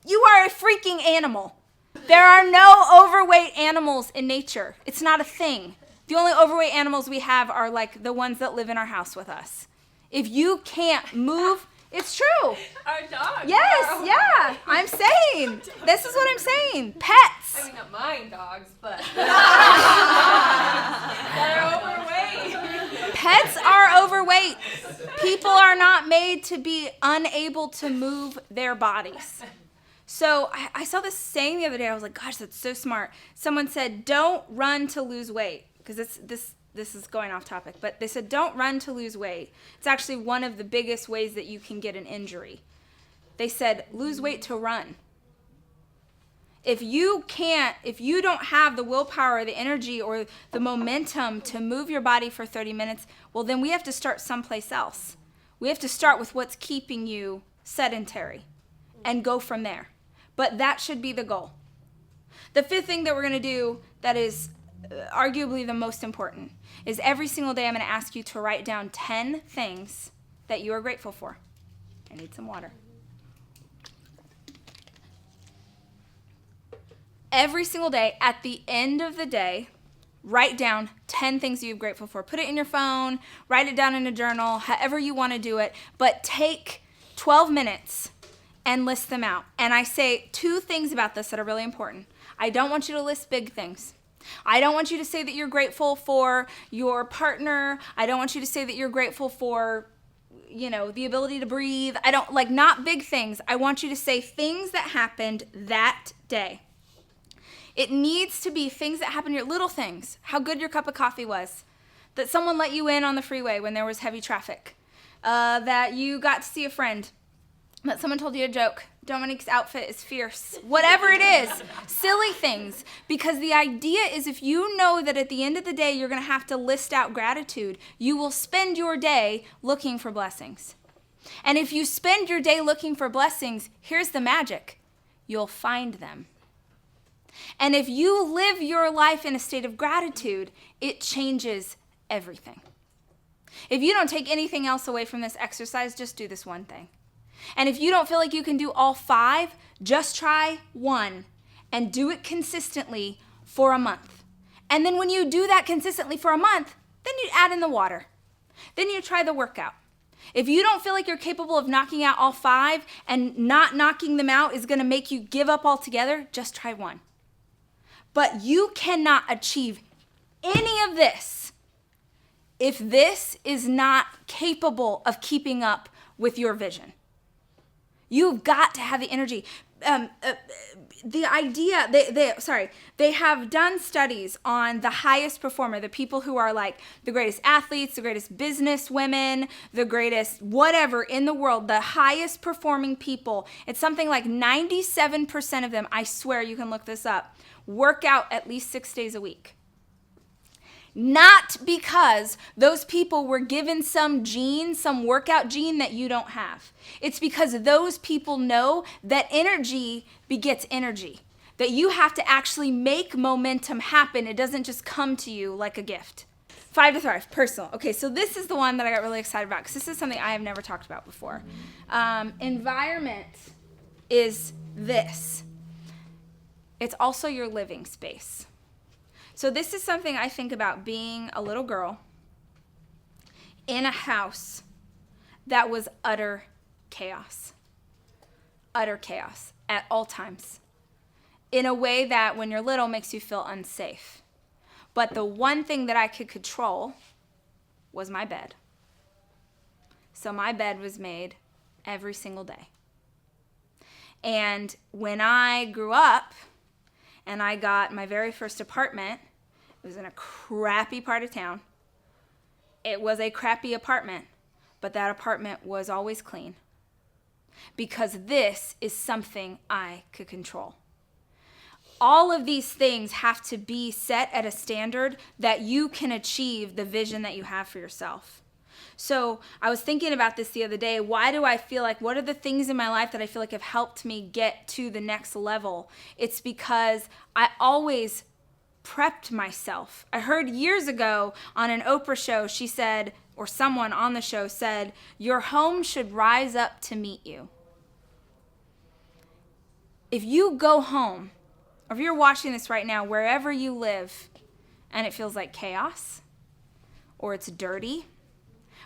You are a freaking animal. There are no overweight animals in nature. It's not a thing. The only overweight animals we have are like the ones that live in our house with us. If you can't move, it's true. Our dogs. Yes, yeah. I'm saying. This is what I'm saying. Pets. I mean, not mine dogs, but they're overweight. Pets are overweight. People are not made to be unable to move their bodies. So I saw this saying the other day. I was like, gosh, that's so smart. Someone said, don't run to lose weight. Because this is going off topic. But they said, don't run to lose weight. It's actually one of the biggest ways that you can get an injury. They said, lose weight to run. If you don't have the willpower or the energy or the momentum to move your body for 30 minutes, well, then we have to start someplace else. We have to start with what's keeping you sedentary and go from there. But that should be the goal. The fifth thing that we're going to do that is arguably the most important is every single day I'm going to ask you to write down 10 things that you are grateful for. I need some water. Every single day, at the end of the day, write down 10 things you're grateful for. Put it in your phone, write it down in a journal, however you want to do it, but take 12 minutes and list them out. And I say 2 things about this that are really important. I don't want you to list big things. I don't want you to say that you're grateful for your partner. I don't want you to say that you're grateful for, the ability to breathe. Not big things. I want you to say things that happened that day. It needs to be things that happened, your little things. How good your cup of coffee was. That someone let you in on the freeway when there was heavy traffic. That you got to see a friend. That someone told you a joke. Dominique's outfit is fierce. Whatever it is, silly things. Because the idea is if you know that at the end of the day you're going to have to list out gratitude, you will spend your day looking for blessings. And if you spend your day looking for blessings, here's the magic. You'll find them. And if you live your life in a state of gratitude, it changes everything. If you don't take anything else away from this exercise, just do this one thing. And if you don't feel like you can do all 5, just try 1 and do it consistently for a month. And then when you do that consistently for a month, then you add in the water. Then you try the workout. If you don't feel like you're capable of knocking out all 5 and not knocking them out is going to make you give up altogether, just try 1. But you cannot achieve any of this if this is not capable of keeping up with your vision. You've got to have the energy. The idea, they have done studies on the highest performer, the people who are like the greatest athletes, the greatest business women, the greatest whatever in the world, the highest performing people. It's something like 97% of them, I swear you can look this up, work out at least 6 days a week. Not because those people were given some gene, some workout gene that you don't have. It's because those people know that energy begets energy. That you have to actually make momentum happen. It doesn't just come to you like a gift. 5 to Thrive, personal. Okay, so this is the one that I got really excited about because this is something I have never talked about before. Environment is this. It's also your living space. So this is something I think about being a little girl in a house that was utter chaos. Utter chaos at all times. In a way that when you're little makes you feel unsafe. But the one thing that I could control was my bed. So my bed was made every single day. And when I grew up and I got my very first apartment, it was in a crappy part of town. It was a crappy apartment, but that apartment was always clean. Because this is something I could control. All of these things have to be set at a standard that you can achieve the vision that you have for yourself. So I was thinking about this the other day. Why do I feel like, what are the things in my life that I feel like have helped me get to the next level? It's because I always prepped myself. I heard years ago on an Oprah show, she said, or someone on the show said, your home should rise up to meet you. If you go home, or if you're watching this right now, wherever you live, and it feels like chaos, or it's dirty,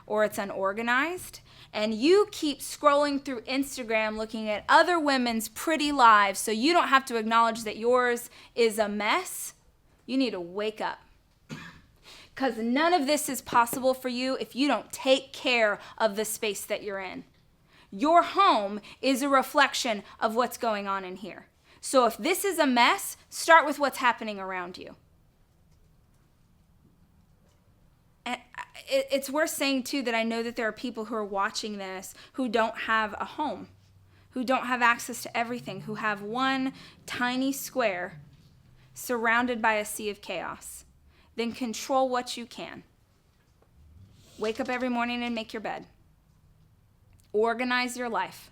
or it's unorganized, and you keep scrolling through Instagram looking at other women's pretty lives so you don't have to acknowledge that yours is a mess, you need to wake up. Because none of this is possible for you if you don't take care of the space that you're in. Your home is a reflection of what's going on in here. So if this is a mess, start with what's happening around you. And it's worth saying, too, that I know that there are people who are watching this who don't have a home, who don't have access to everything, who have one tiny square surrounded by a sea of chaos. Then control what you can. Wake up every morning and make your bed. Organize your life.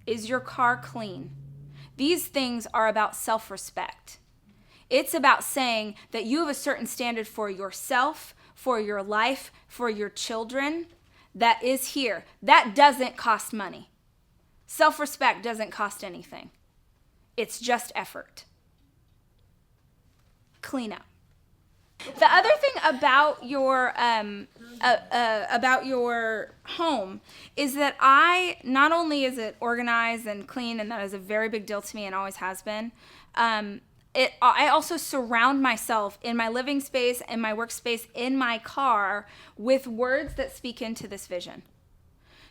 Is your car clean? These things are about self-respect. It's about saying that you have a certain standard for yourself, for your life, for your children that is here. That doesn't cost money. Self-respect doesn't cost anything. It's just effort. Clean up. The other thing about your home is that not only is it organized and clean, and that is a very big deal to me and always has been, I also surround myself in my living space, in my workspace, in my car with words that speak into this vision.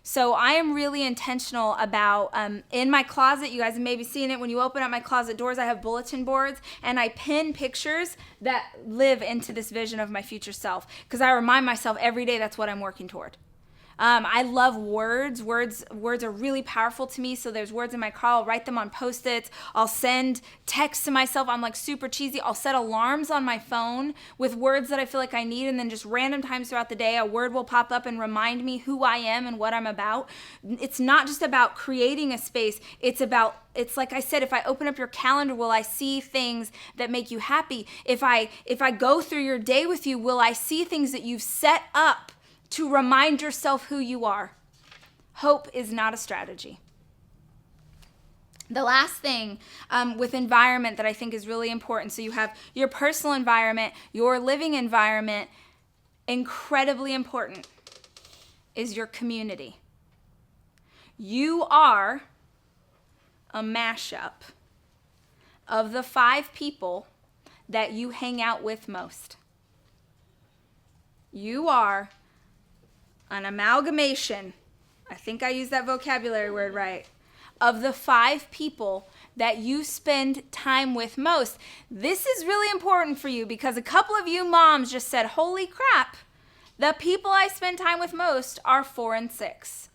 So I am really intentional about, in my closet, you guys have maybe seen it, when you open up my closet doors, I have bulletin boards, and I pin pictures that live into this vision of my future self, because I remind myself every day that's what I'm working toward. I love words. Words are really powerful to me. So there's words in my car. I'll write them on Post-its. I'll send texts to myself. I'm like super cheesy. I'll set alarms on my phone with words that I feel like I need. And then just random times throughout the day, a word will pop up and remind me who I am and what I'm about. It's not just about creating a space. It's like I said, if I open up your calendar, will I see things that make you happy? If I go through your day with you, will I see things that you've set up to remind yourself who you are? Hope is not a strategy. The last thing with environment that I think is really important, so you have your personal environment, your living environment, incredibly important, is your community. You are a mashup of the 5 people that you hang out with most. You are an amalgamation, I think I used that vocabulary word right, of the 5 people that you spend time with most. This is really important for you because a couple of you moms just said, holy crap, the people I spend time with most are 4 and 6.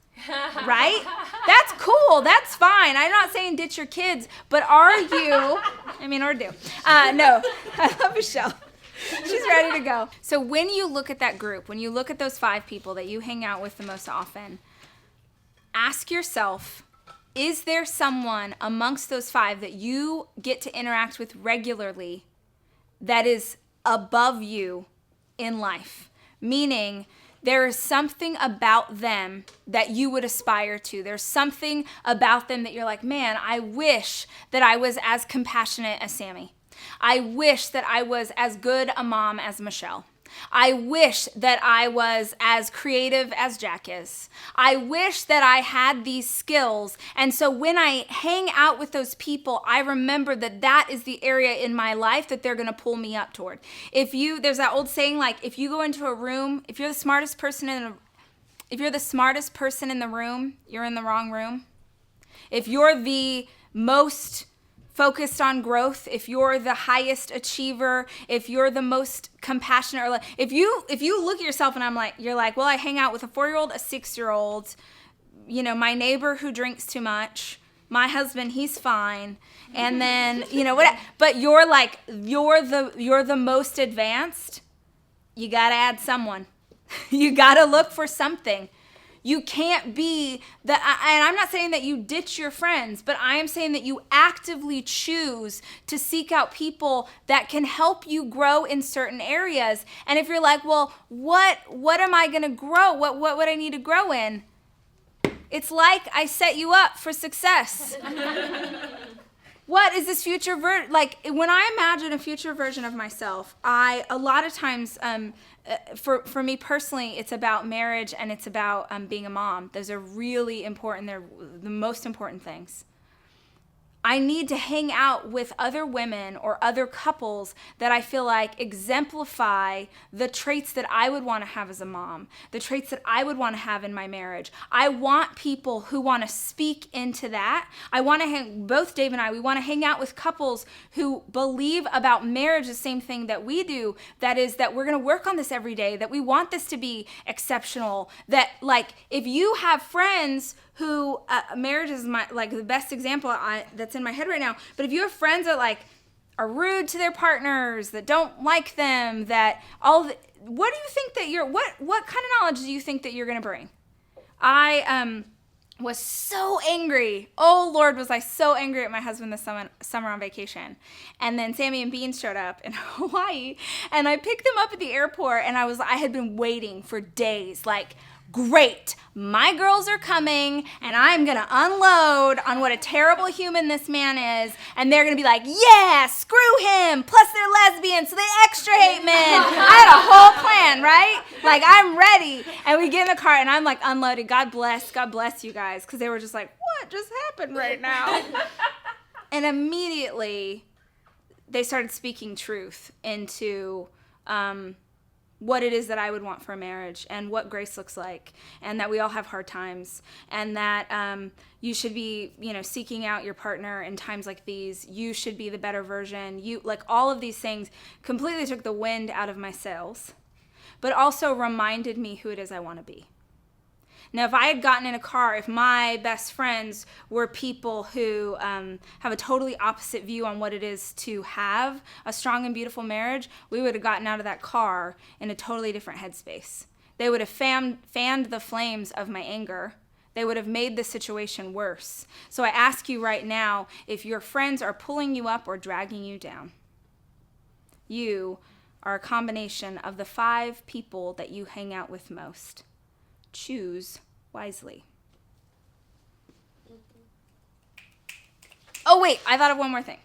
Right? That's cool. That's fine. I'm not saying ditch your kids, but are you, or do. No, I love Michelle. She's ready to go. So when you look at that group, when you look at those 5 people that you hang out with the most often, ask yourself, is there someone amongst those 5 that you get to interact with regularly that is above you in life? Meaning, there is something about them that you would aspire to. There's something about them that you're like, man, I wish that I was as compassionate as Sammy. I wish that I was as good a mom as Michelle. I wish that I was as creative as Jack is. I wish that I had these skills. And so when I hang out with those people, I remember that that is the area in my life that they're going to pull me up toward. There's that old saying, like, if you go into a room, if you're the smartest person in the room, you're in the wrong room. If you're the most focused on growth, if you're the highest achiever, if you're the most compassionate, or if you look at yourself and you're like, well, I hang out with a 4-year-old, a 6-year-old, my neighbor who drinks too much, my husband, he's fine, and then what? But you're the most advanced. You gotta add someone. You gotta look for something. You can't be and I'm not saying that you ditch your friends, but I am saying that you actively choose to seek out people that can help you grow in certain areas. And if you're like, well, what am I going to grow? What would I need to grow in? It's like I set you up for success. What is this future when I imagine a future version of myself, a lot of times, for me personally, it's about marriage and it's about being a mom. Those are really important. They're the most important things. I need to hang out with other women or other couples that I feel like exemplify the traits that I would want to have as a mom, the traits that I would want to have in my marriage. I want people who want to speak into that. Both Dave and I, we want to hang out with couples who believe about marriage the same thing that we do. That is that we're going to work on this every day, that we want this to be exceptional, that if you have friends who marriage is the best example that's in my head right now. But if you have friends that are rude to their partners, that don't like them, what do you think that what kind of knowledge do you think that you're going to bring? I was so angry. Oh Lord, was I so angry at my husband this summer on vacation. And then Sammy and Bean showed up in Hawaii, and I picked them up at the airport, and I had been waiting for days, great, my girls are coming, and I'm going to unload on what a terrible human this man is, and they're going to be like, yeah, screw him, plus they're lesbians, so they extra hate men. I had a whole plan, right? I'm ready. And we get in the car, and I'm unloaded. God bless you guys, because they were just like, what just happened right now? And immediately, they started speaking truth into what it is that I would want for a marriage, and what grace looks like, and that we all have hard times, and that you should be, seeking out your partner in times like these. You should be the better version. All of these things completely took the wind out of my sails, but also reminded me who it is I want to be. Now, if I had gotten in a car, if my best friends were people who have a totally opposite view on what it is to have a strong and beautiful marriage, we would have gotten out of that car in a totally different headspace. They would have fanned the flames of my anger. They would have made the situation worse. So I ask you right now, if your friends are pulling you up or dragging you down, you are a combination of the 5 people that you hang out with most. Choose wisely. Oh, wait, I thought of one more thing.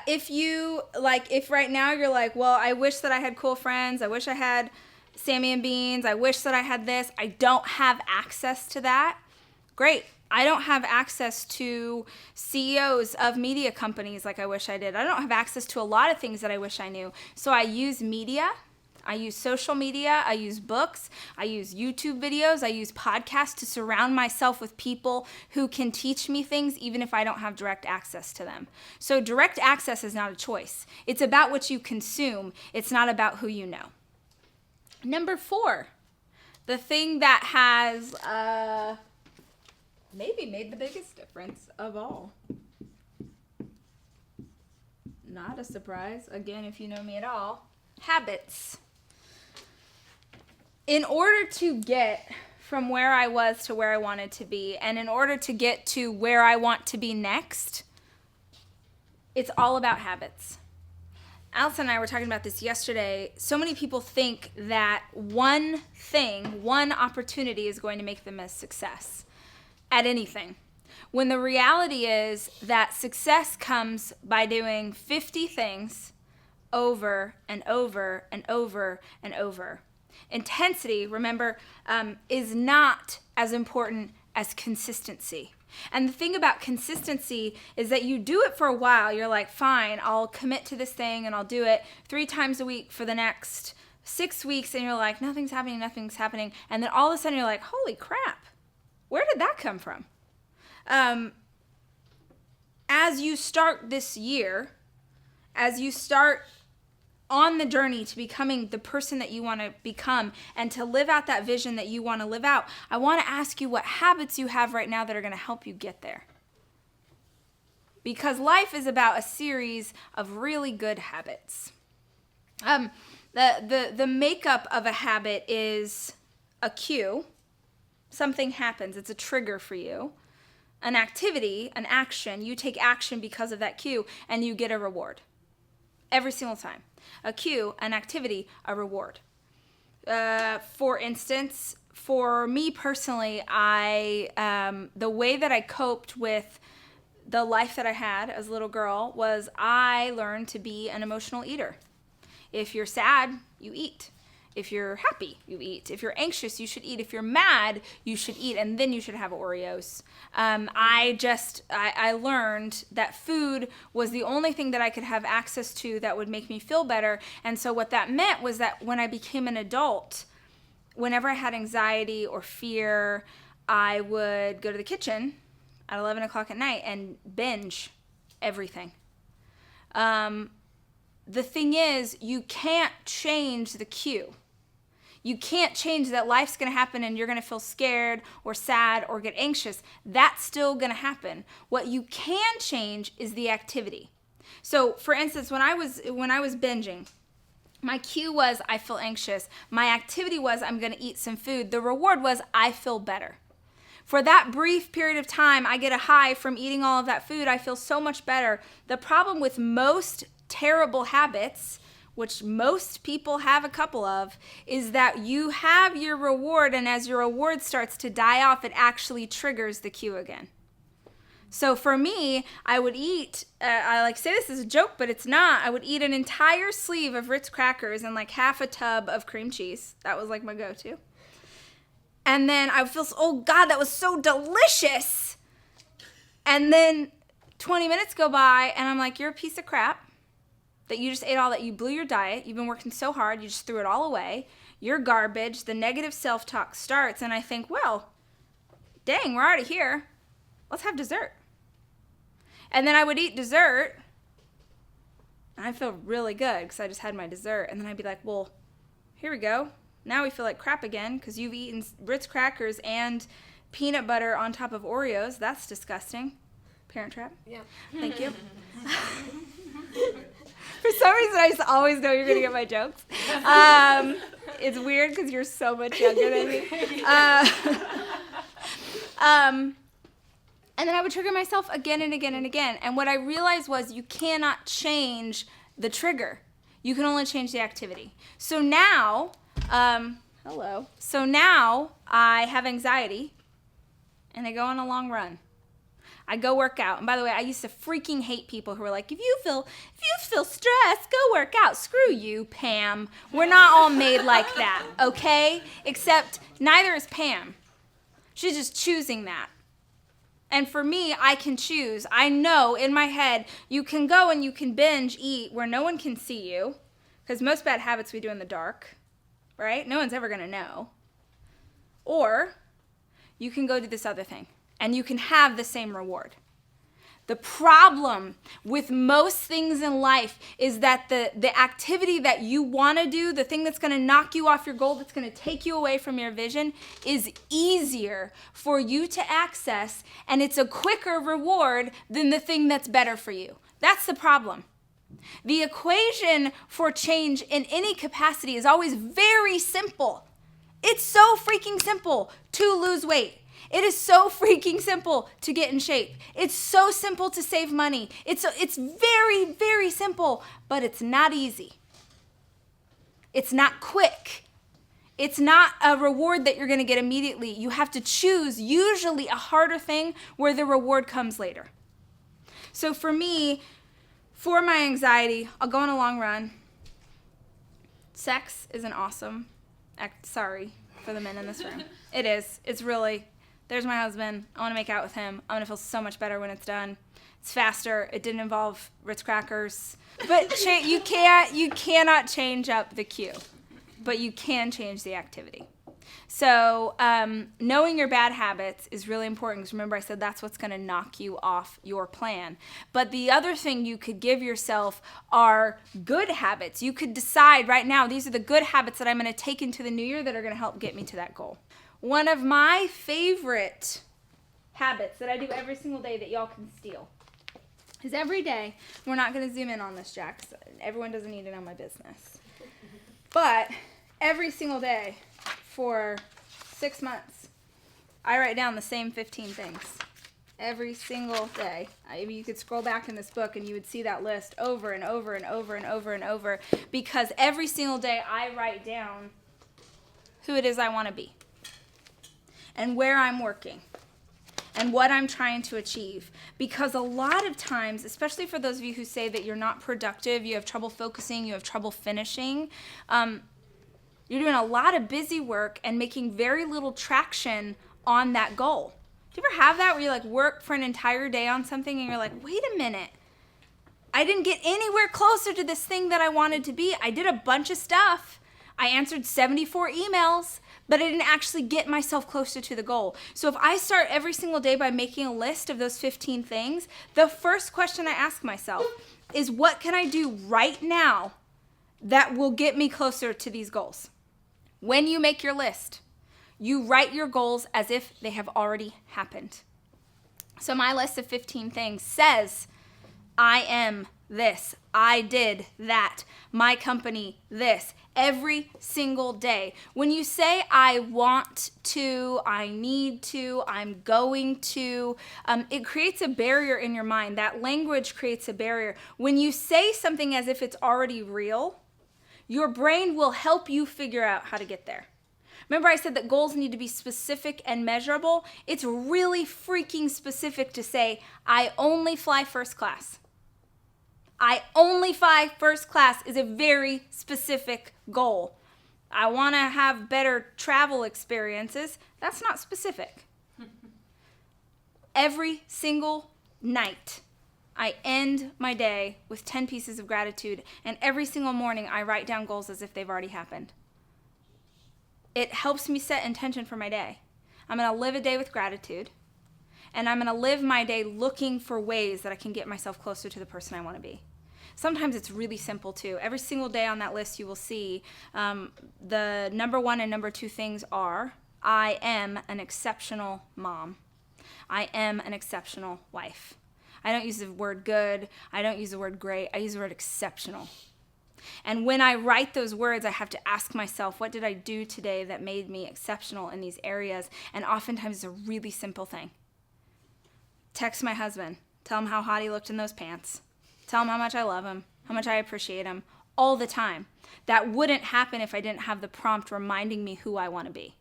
If right now you're like, well, I wish that I had cool friends. I wish I had Sammy and Beans. I wish that I had this. I don't have access to that. Great. I don't have access to CEOs of media companies like I wish I did. I don't have access to a lot of things that I wish I knew. So I use media. I use social media, I use books, I use YouTube videos, I use podcasts to surround myself with people who can teach me things even if I don't have direct access to them. So direct access is not a choice. It's about what you consume. It's not about who you know. Number 4, the thing that has maybe made the biggest difference of all. Not a surprise, again, if you know me at all. Habits. In order to get from where I was to where I wanted to be, and in order to get to where I want to be next, it's all about habits. Allison and I were talking about this yesterday. So many people think that one opportunity is going to make them a success at anything. When the reality is that success comes by doing 50 things over and over and over and over. Intensity, remember, is not as important as consistency. And the thing about consistency is that you do it for a while. You're like, fine, I'll commit to this thing and I'll do it 3 times a week for the next 6 weeks. And you're like, nothing's happening. And then all of a sudden you're like, holy crap, where did that come from? As you start this year, as you start on the journey to becoming the person that you want to become and to live out that vision that you want to live out, I want to ask you what habits you have right now that are going to help you get there. Because life is about a series of really good habits. The makeup of a habit is a cue. Something happens. It's a trigger for you. An activity, an action. You take action because of that cue and you get a reward. Every single time. A cue, an activity, a reward. For instance, for me personally, the way that I coped with the life that I had as a little girl was I learned to be an emotional eater. If you're sad, you eat. If you're happy, you eat. If you're anxious, you should eat. If you're mad, you should eat, and then you should have Oreos. I learned that food was the only thing that I could have access to that would make me feel better. And so what that meant was that when I became an adult, whenever I had anxiety or fear, I would go to the kitchen at 11 o'clock at night and binge everything. The thing is, you can't change the cue. You can't change that life's going to happen and you're going to feel scared or sad or get anxious. That's still going to happen. What you can change is the activity. So, for instance, when I was binging, my cue was I feel anxious. My activity was I'm going to eat some food. The reward was I feel better. For that brief period of time, I get a high from eating all of that food. I feel so much better. The problem with most terrible habits, which most people have a couple of, is that you have your reward, and as your reward starts to die off, it actually triggers the cue again. So for me, I would eat, I like say this as a joke, but it's not. I would eat an entire sleeve of Ritz crackers and like half a tub of cream cheese. That was like my go-to. And then I would feel, oh God, that was so delicious. And then 20 minutes go by and I'm like, you're a piece of crap. That you just ate all that, you blew your diet, you've been working so hard, you just threw it all away, you're garbage, the negative self-talk starts, and I think, well, dang, we're already here, let's have dessert. And then I would eat dessert, and I feel really good, because I just had my dessert, and then I'd be like, well, here we go, now we feel like crap again, because you've eaten Ritz crackers and peanut butter on top of Oreos, that's disgusting. Parent Trap? Yeah. Thank you. For some reason, I just always know you're going to get my jokes. It's weird because you're so much younger than me. And then I would trigger myself again and again and again. And what I realized was you cannot change the trigger. You can only change the activity. So now, So now I have anxiety and I go on a long run. I go work out. And by the way, I used to freaking hate people who were like, if you feel stressed, go work out. Screw you, Pam. We're not all made like that, okay? Except neither is Pam. She's just choosing that. And for me, I can choose. I know in my head, you can go and you can binge eat where no one can see you. Because most bad habits we do in the dark, right? No one's ever going to know. Or you can go do this other thing. And you can have the same reward. The problem with most things in life is that the activity that you want to do, the thing that's going to knock you off your goal, that's going to take you away from your vision, is easier for you to access, and it's a quicker reward than the thing that's better for you. That's the problem. The equation for change in any capacity is always very simple. It's so freaking simple to lose weight. It is so freaking simple to get in shape. It's so simple to save money. It's very, very simple, but it's not easy. It's not quick. It's not a reward that you're going to get immediately. You have to choose usually a harder thing where the reward comes later. So for me, for my anxiety, I'll go on a long run. Sex is an awesome act. Sorry for the men in this room. It is. It's really, there's my husband. I want to make out with him. I'm going to feel so much better when it's done. It's faster. It didn't involve Ritz crackers. But you cannot change up the cue. But you can change the activity. So knowing your bad habits is really important, because remember I said that's what's going to knock you off your plan. But the other thing you could give yourself are good habits. You could decide right now, these are the good habits that I'm going to take into the new year that are going to help get me to that goal. One of my favorite habits that I do every single day that y'all can steal is every day, we're not going to zoom in on this, Jack, so everyone doesn't need to know my business. But every single day, for 6 months, I write down the same 15 things every single day. You could scroll back in this book and you would see that list over and over and over and over and over, because every single day I write down who it is I want to be and where I'm working and what I'm trying to achieve. Because a lot of times, especially for those of you who say that you're not productive, you have trouble focusing, you have trouble finishing, you're doing a lot of busy work and making very little traction on that goal. Do you ever have that where you like work for an entire day on something and you're like, wait a minute, I didn't get anywhere closer to this thing that I wanted to be. I did a bunch of stuff. I answered 74 emails, but I didn't actually get myself closer to the goal. So if I start every single day by making a list of those 15 things, the first question I ask myself is, what can I do right now that will get me closer to these goals? When you make your list, you write your goals as if they have already happened. So my list of 15 things says, I am this, I did that, my company this, every single day. When you say I want to, I need to, I'm going to, it creates a barrier in your mind. That language creates a barrier. When you say something as if it's already real, your brain will help you figure out how to get there. Remember I said that goals need to be specific and measurable? It's really freaking specific to say, I only fly first class. I only fly first class is a very specific goal. I want to have better travel experiences. That's not specific. Every single night, I end my day with 10 pieces of gratitude, and every single morning I write down goals as if they've already happened. It helps me set intention for my day. I'm going to live a day with gratitude, and I'm going to live my day looking for ways that I can get myself closer to the person I want to be. Sometimes it's really simple too. Every single day on that list you will see the number 1 and number 2 things are, I am an exceptional mom. I am an exceptional wife. I don't use the word good. I don't use the word great. I use the word exceptional. And when I write those words, I have to ask myself, what did I do today that made me exceptional in these areas? And oftentimes it's a really simple thing. Text my husband. Tell him how hot he looked in those pants. Tell him how much I love him, how much I appreciate him, all the time. That wouldn't happen if I didn't have the prompt reminding me who I want to be.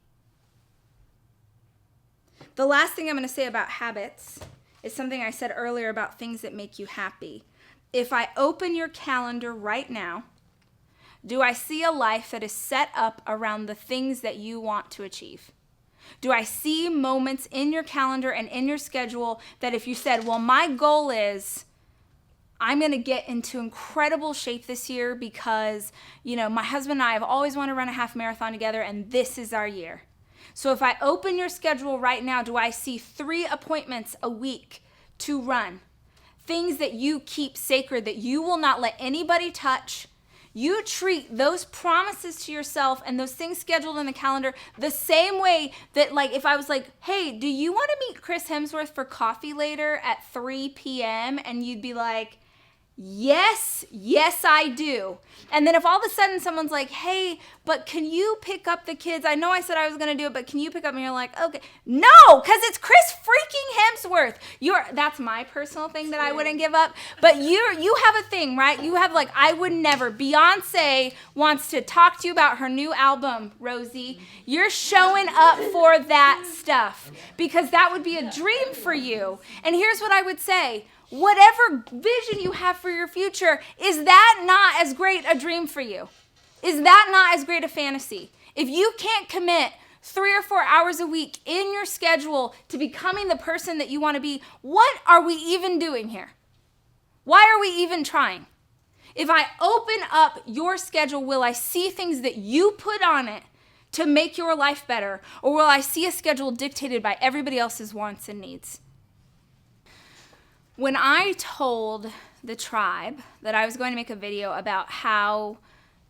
The last thing I'm going to say about habits is something I said earlier about things that make you happy. If I open your calendar right now, do I see a life that is set up around the things that you want to achieve? Do I see moments in your calendar and in your schedule that if you said, well, my goal is I'm going to get into incredible shape this year because, my husband and I have always wanted to run a half marathon together and this is our year. So if I open your schedule right now, do I see 3 appointments a week to run? Things that you keep sacred, that you will not let anybody touch. You treat those promises to yourself and those things scheduled in the calendar the same way that, like, if I was like, hey, do you want to meet Chris Hemsworth for coffee later at 3 p.m.? And you'd be like, yes, I do. And then if all of a sudden someone's like, hey, but can you pick up the kids? I know I said I was going to do it, but can you pick up? And you're like, okay. No, because it's Chris freaking Hemsworth. That's my personal thing that I wouldn't give up. But you have a thing, right? You have I would never. Beyonce wants to talk to you about her new album, Rosie. You're showing up for that stuff because that would be a dream for you. And here's what I would say. Whatever vision you have for your future, is that not as great a dream for you? Is that not as great a fantasy? If you can't commit 3 or 4 hours a week in your schedule to becoming the person that you want to be, what are we even doing here? Why are we even trying? If I open up your schedule, will I see things that you put on it to make your life better? Or will I see a schedule dictated by everybody else's wants and needs? When I told the tribe that I was going to make a video about how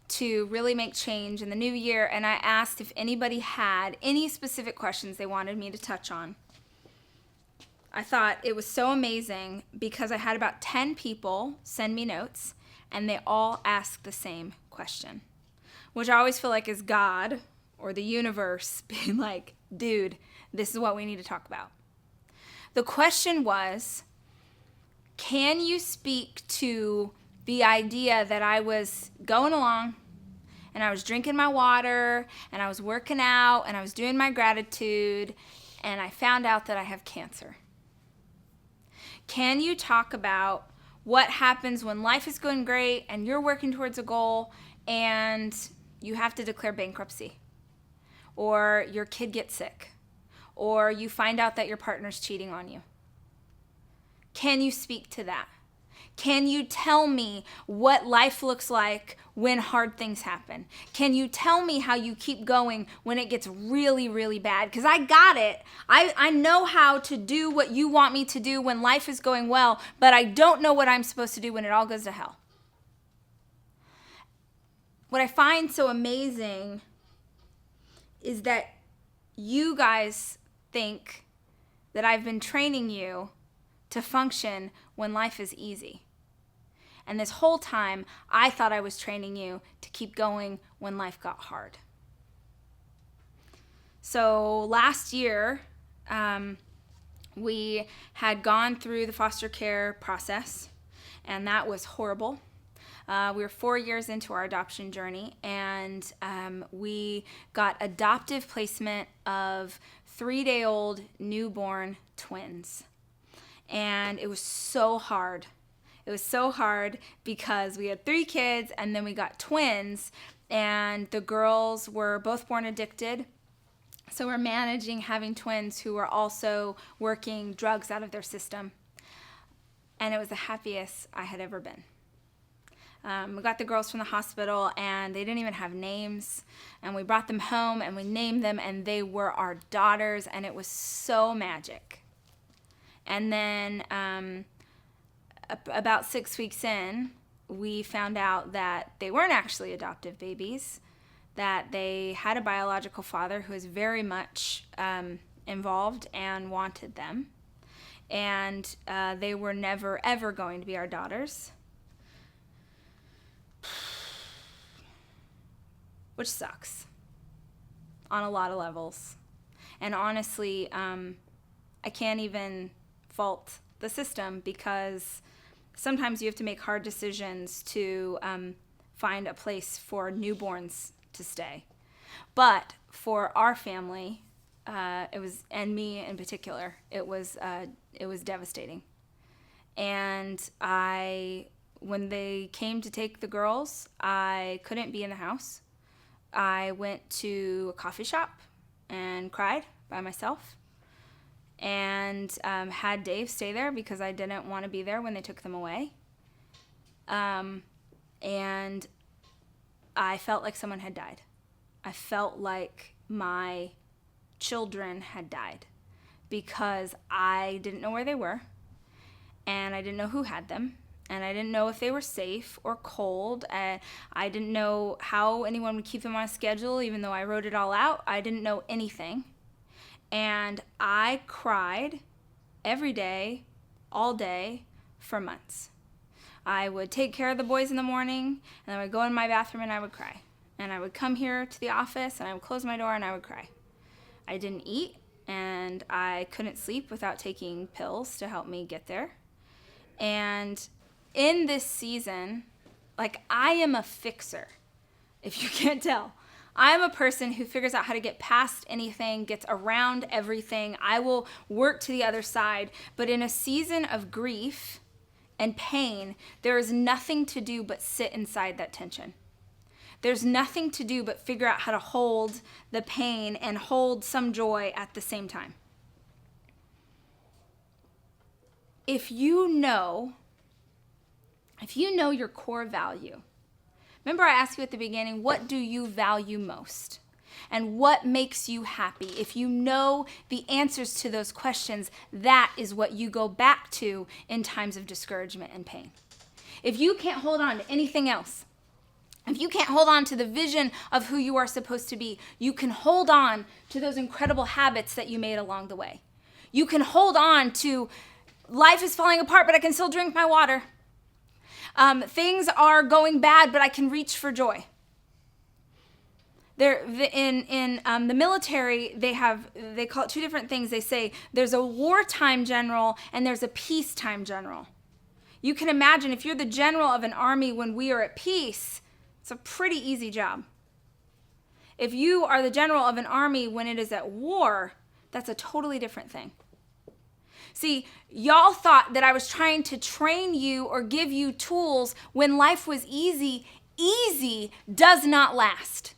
to really make change in the new year, and I asked if anybody had any specific questions they wanted me to touch on, I thought it was so amazing because I had about 10 people send me notes, and they all asked the same question, which I always feel like is God or the universe being like, dude, this is what we need to talk about. The question was, can you speak to the idea that I was going along and I was drinking my water and I was working out and I was doing my gratitude and I found out that I have cancer? Can you talk about what happens when life is going great and you're working towards a goal and you have to declare bankruptcy, or your kid gets sick, or you find out that your partner's cheating on you? Can you speak to that? Can you tell me what life looks like when hard things happen? Can you tell me how you keep going when it gets really, really bad? Because I got it. I know how to do what you want me to do when life is going well, but I don't know what I'm supposed to do when it all goes to hell. What I find so amazing is that you guys think that I've been training you to function when life is easy. And this whole time, I thought I was training you to keep going when life got hard. So last year, we had gone through the foster care process, and that was horrible. We were 4 years into our adoption journey, and we got adoptive placement of 3-day-old newborn twins. And it was so hard. It was so hard because we had 3 kids and then we got twins, and the girls were both born addicted. So we're managing having twins who were also working drugs out of their system. And it was the happiest I had ever been. We got the girls from the hospital and they didn't even have names. And we brought them home and we named them, and they were our daughters, and it was so magic. And then about 6 weeks in, we found out that they weren't actually adoptive babies, that they had a biological father who was very much involved and wanted them. And they were never, ever going to be our daughters. Which sucks on a lot of levels. And honestly, I can't even fault the system, because sometimes you have to make hard decisions to find a place for newborns to stay. But for our family, it was, and me in particular, it was devastating. And when they came to take the girls, I couldn't be in the house. I went to a coffee shop and cried by myself, and had Dave stay there because I didn't want to be there when they took them away. And I felt like someone had died. I felt like my children had died because I didn't know where they were, and I didn't know who had them, and I didn't know if they were safe or cold, and I didn't know how anyone would keep them on a schedule, even though I wrote it all out. I didn't know anything. And I cried every day, all day, for months. I would take care of the boys in the morning, and I would go in my bathroom and I would cry. And I would come here to the office and I would close my door and I would cry. I didn't eat, and I couldn't sleep without taking pills to help me get there. And in this season, like, I am a fixer, if you can't tell. I am a person who figures out how to get past anything, gets around everything. I will work to the other side. But in a season of grief and pain, there is nothing to do but sit inside that tension. there's nothing to do but figure out how to hold the pain and hold some joy at the same time. If you know your core value, remember I asked you at the beginning, what do you value most? And what makes you happy? If you know the answers to those questions, that is what you go back to in times of discouragement and pain. If you can't hold on to anything else, if you can't hold on to the vision of who you are supposed to be, you can hold on to those incredible habits that you made along the way. You can hold on to life is falling apart, but I can still drink my water. Things are going bad, but I can reach for joy. In the military, they call it two different things. They say there's a wartime general and there's a peacetime general. You can imagine if you're the general of an army when we are at peace, it's a pretty easy job. If you are the general of an army when it is at war, that's a totally different thing. See, y'all thought that I was trying to train you or give you tools when life was easy. Easy does not last.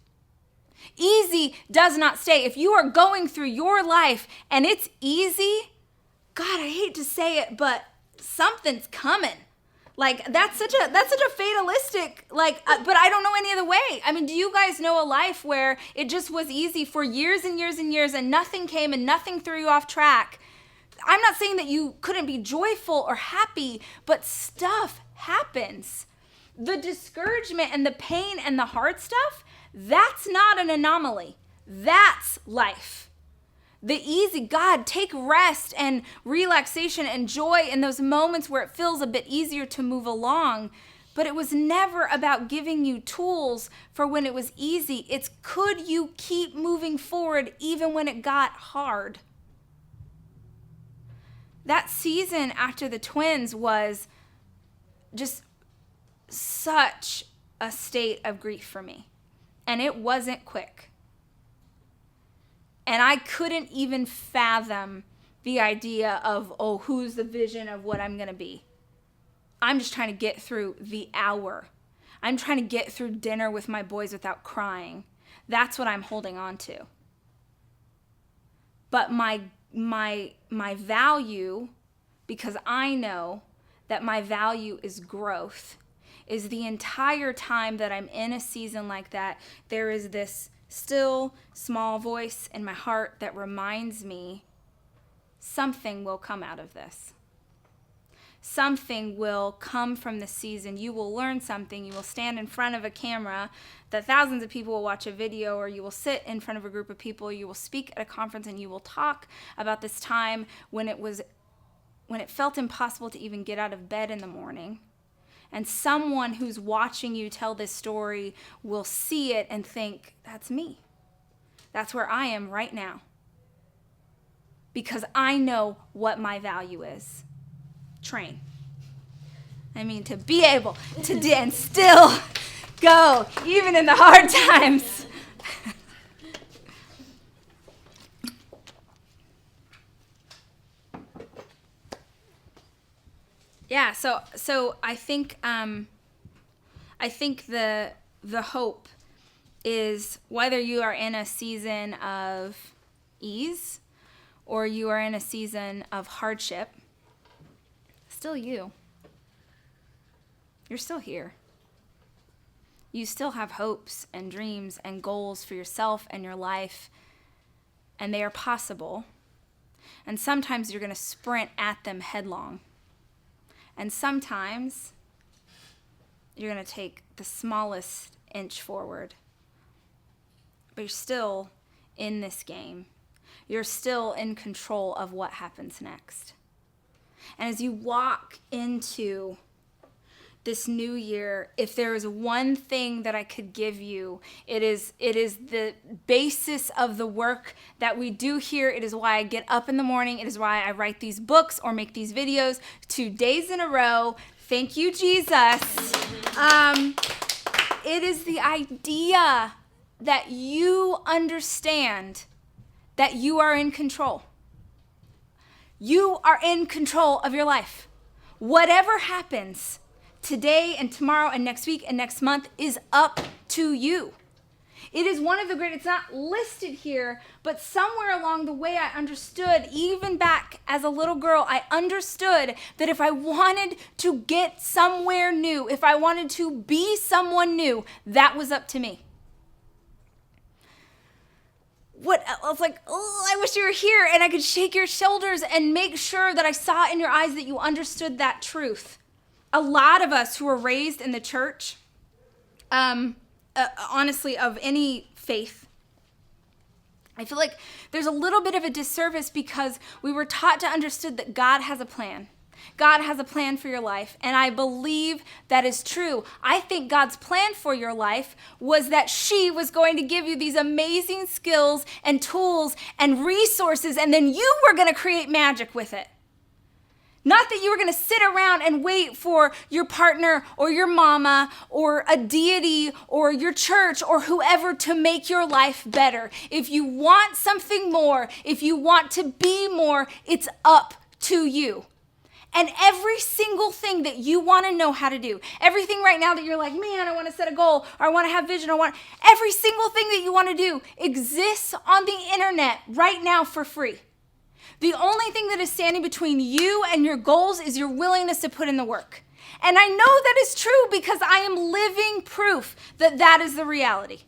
Easy does not stay. If you are going through your life and it's easy, God, I hate to say it, but something's coming. Like that's such a fatalistic, but I don't know any other way. I mean, do you guys know a life where it just was easy for years and years and years and nothing came and nothing threw you off track? I'm not saying that you couldn't be joyful or happy, but stuff happens. The discouragement and the pain and the hard stuff, that's not an anomaly. That's life. The easy, God, take rest and relaxation and joy in those moments where it feels a bit easier to move along. But it was never about giving you tools for when it was easy. It's could you keep moving forward even when it got hard? That season after the twins was just such a state of grief for me. And it wasn't quick. And I couldn't even fathom the idea of, who's the vision of what I'm going to be? I'm just trying to get through the hour. I'm trying to get through dinner with my boys without crying. That's what I'm holding on to. But my value, because I know that my value is growth, is the entire time that I'm in a season like that, there is this still small voice in my heart that reminds me something will come out of this. Something will come from the season. You will learn something. You will stand in front of a camera that thousands of people will watch a video, or you will sit in front of a group of people. You will speak at a conference and you will talk about this time when it felt impossible to even get out of bed in the morning. And someone who's watching you tell this story will see it and think, that's me. That's where I am right now. Because I know what my value is. Train. I mean, to be able to and still go, even in the hard times. Yeah, so I think the hope is whether you are in a season of ease or you are in a season of hardship, still you. You're still here. You still have hopes and dreams and goals for yourself and your life, and they are possible. And sometimes you're going to sprint at them headlong. And sometimes you're going to take the smallest inch forward. But you're still in this game. You're still in control of what happens next. And as you walk into this new year, if there is one thing that I could give you, it is the basis of the work that we do here. It is why I get up in the morning. It is why I write these books or make these videos 2 days in a row. Thank you, Jesus. It is the idea that you understand that you are in control. You are in control of your life. Whatever happens, today and tomorrow and next week and next month is up to you. It is one of the great, it's not listed here, but somewhere along the way I understood, even back as a little girl, I understood that if I wanted to get somewhere new, if I wanted to be someone new, that was up to me. I was like, oh, I wish you were here and I could shake your shoulders and make sure that I saw in your eyes that you understood that truth. A lot of us who were raised in the church, honestly, of any faith, I feel like there's a little bit of a disservice because we were taught to understand that God has a plan. God has a plan for your life, and I believe that is true. I think God's plan for your life was that she was going to give you these amazing skills and tools and resources, and then you were going to create magic with it. Not that you were going to sit around and wait for your partner or your mama or a deity or your church or whoever to make your life better. If you want something more, if you want to be more, it's up to you. And every single thing that you want to know how to do, everything right now that you're like, man, I want to set a goal, or I want to have vision, every single thing that you want to do exists on the internet right now for free. The only thing that is standing between you and your goals is your willingness to put in the work. And I know that is true because I am living proof that that is the reality.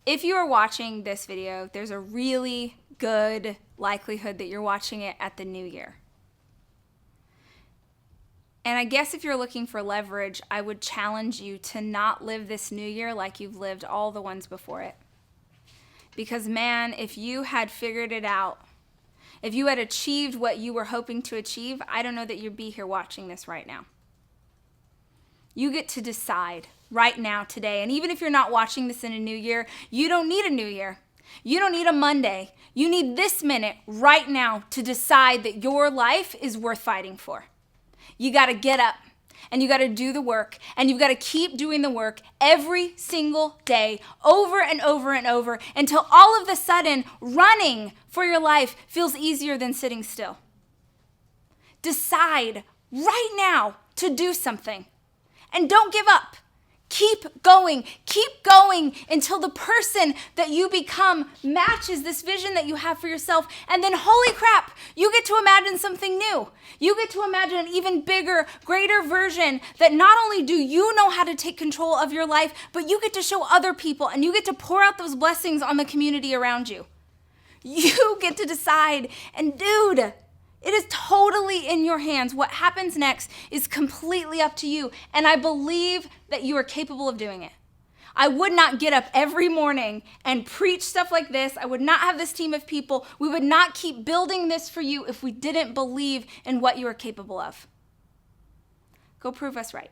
If you are watching this video, there's a really good likelihood that you're watching it at the new year. And I guess if you're looking for leverage, I would challenge you to not live this new year like you've lived all the ones before it. Because man, if you had figured it out, if you had achieved what you were hoping to achieve, I don't know that you'd be here watching this right now. You get to decide right now, today. And even if you're not watching this in a new year, you don't need a new year. You don't need a Monday. You need this minute right now to decide that your life is worth fighting for. You got to get up and you got to do the work and you've got to keep doing the work every single day over and over and over until all of a sudden running for your life feels easier than sitting still. Decide right now to do something and don't give up. Keep going until the person that you become matches this vision that you have for yourself. And then, holy crap, you get to imagine something new. You get to imagine an even bigger, greater version that not only do you know how to take control of your life, but you get to show other people and you get to pour out those blessings on the community around you. You get to decide. And dude, it is totally in your hands. What happens next is completely up to you. And I believe that you are capable of doing it. I would not get up every morning and preach stuff like this. I would not have this team of people. We would not keep building this for you if we didn't believe in what you are capable of. Go prove us right.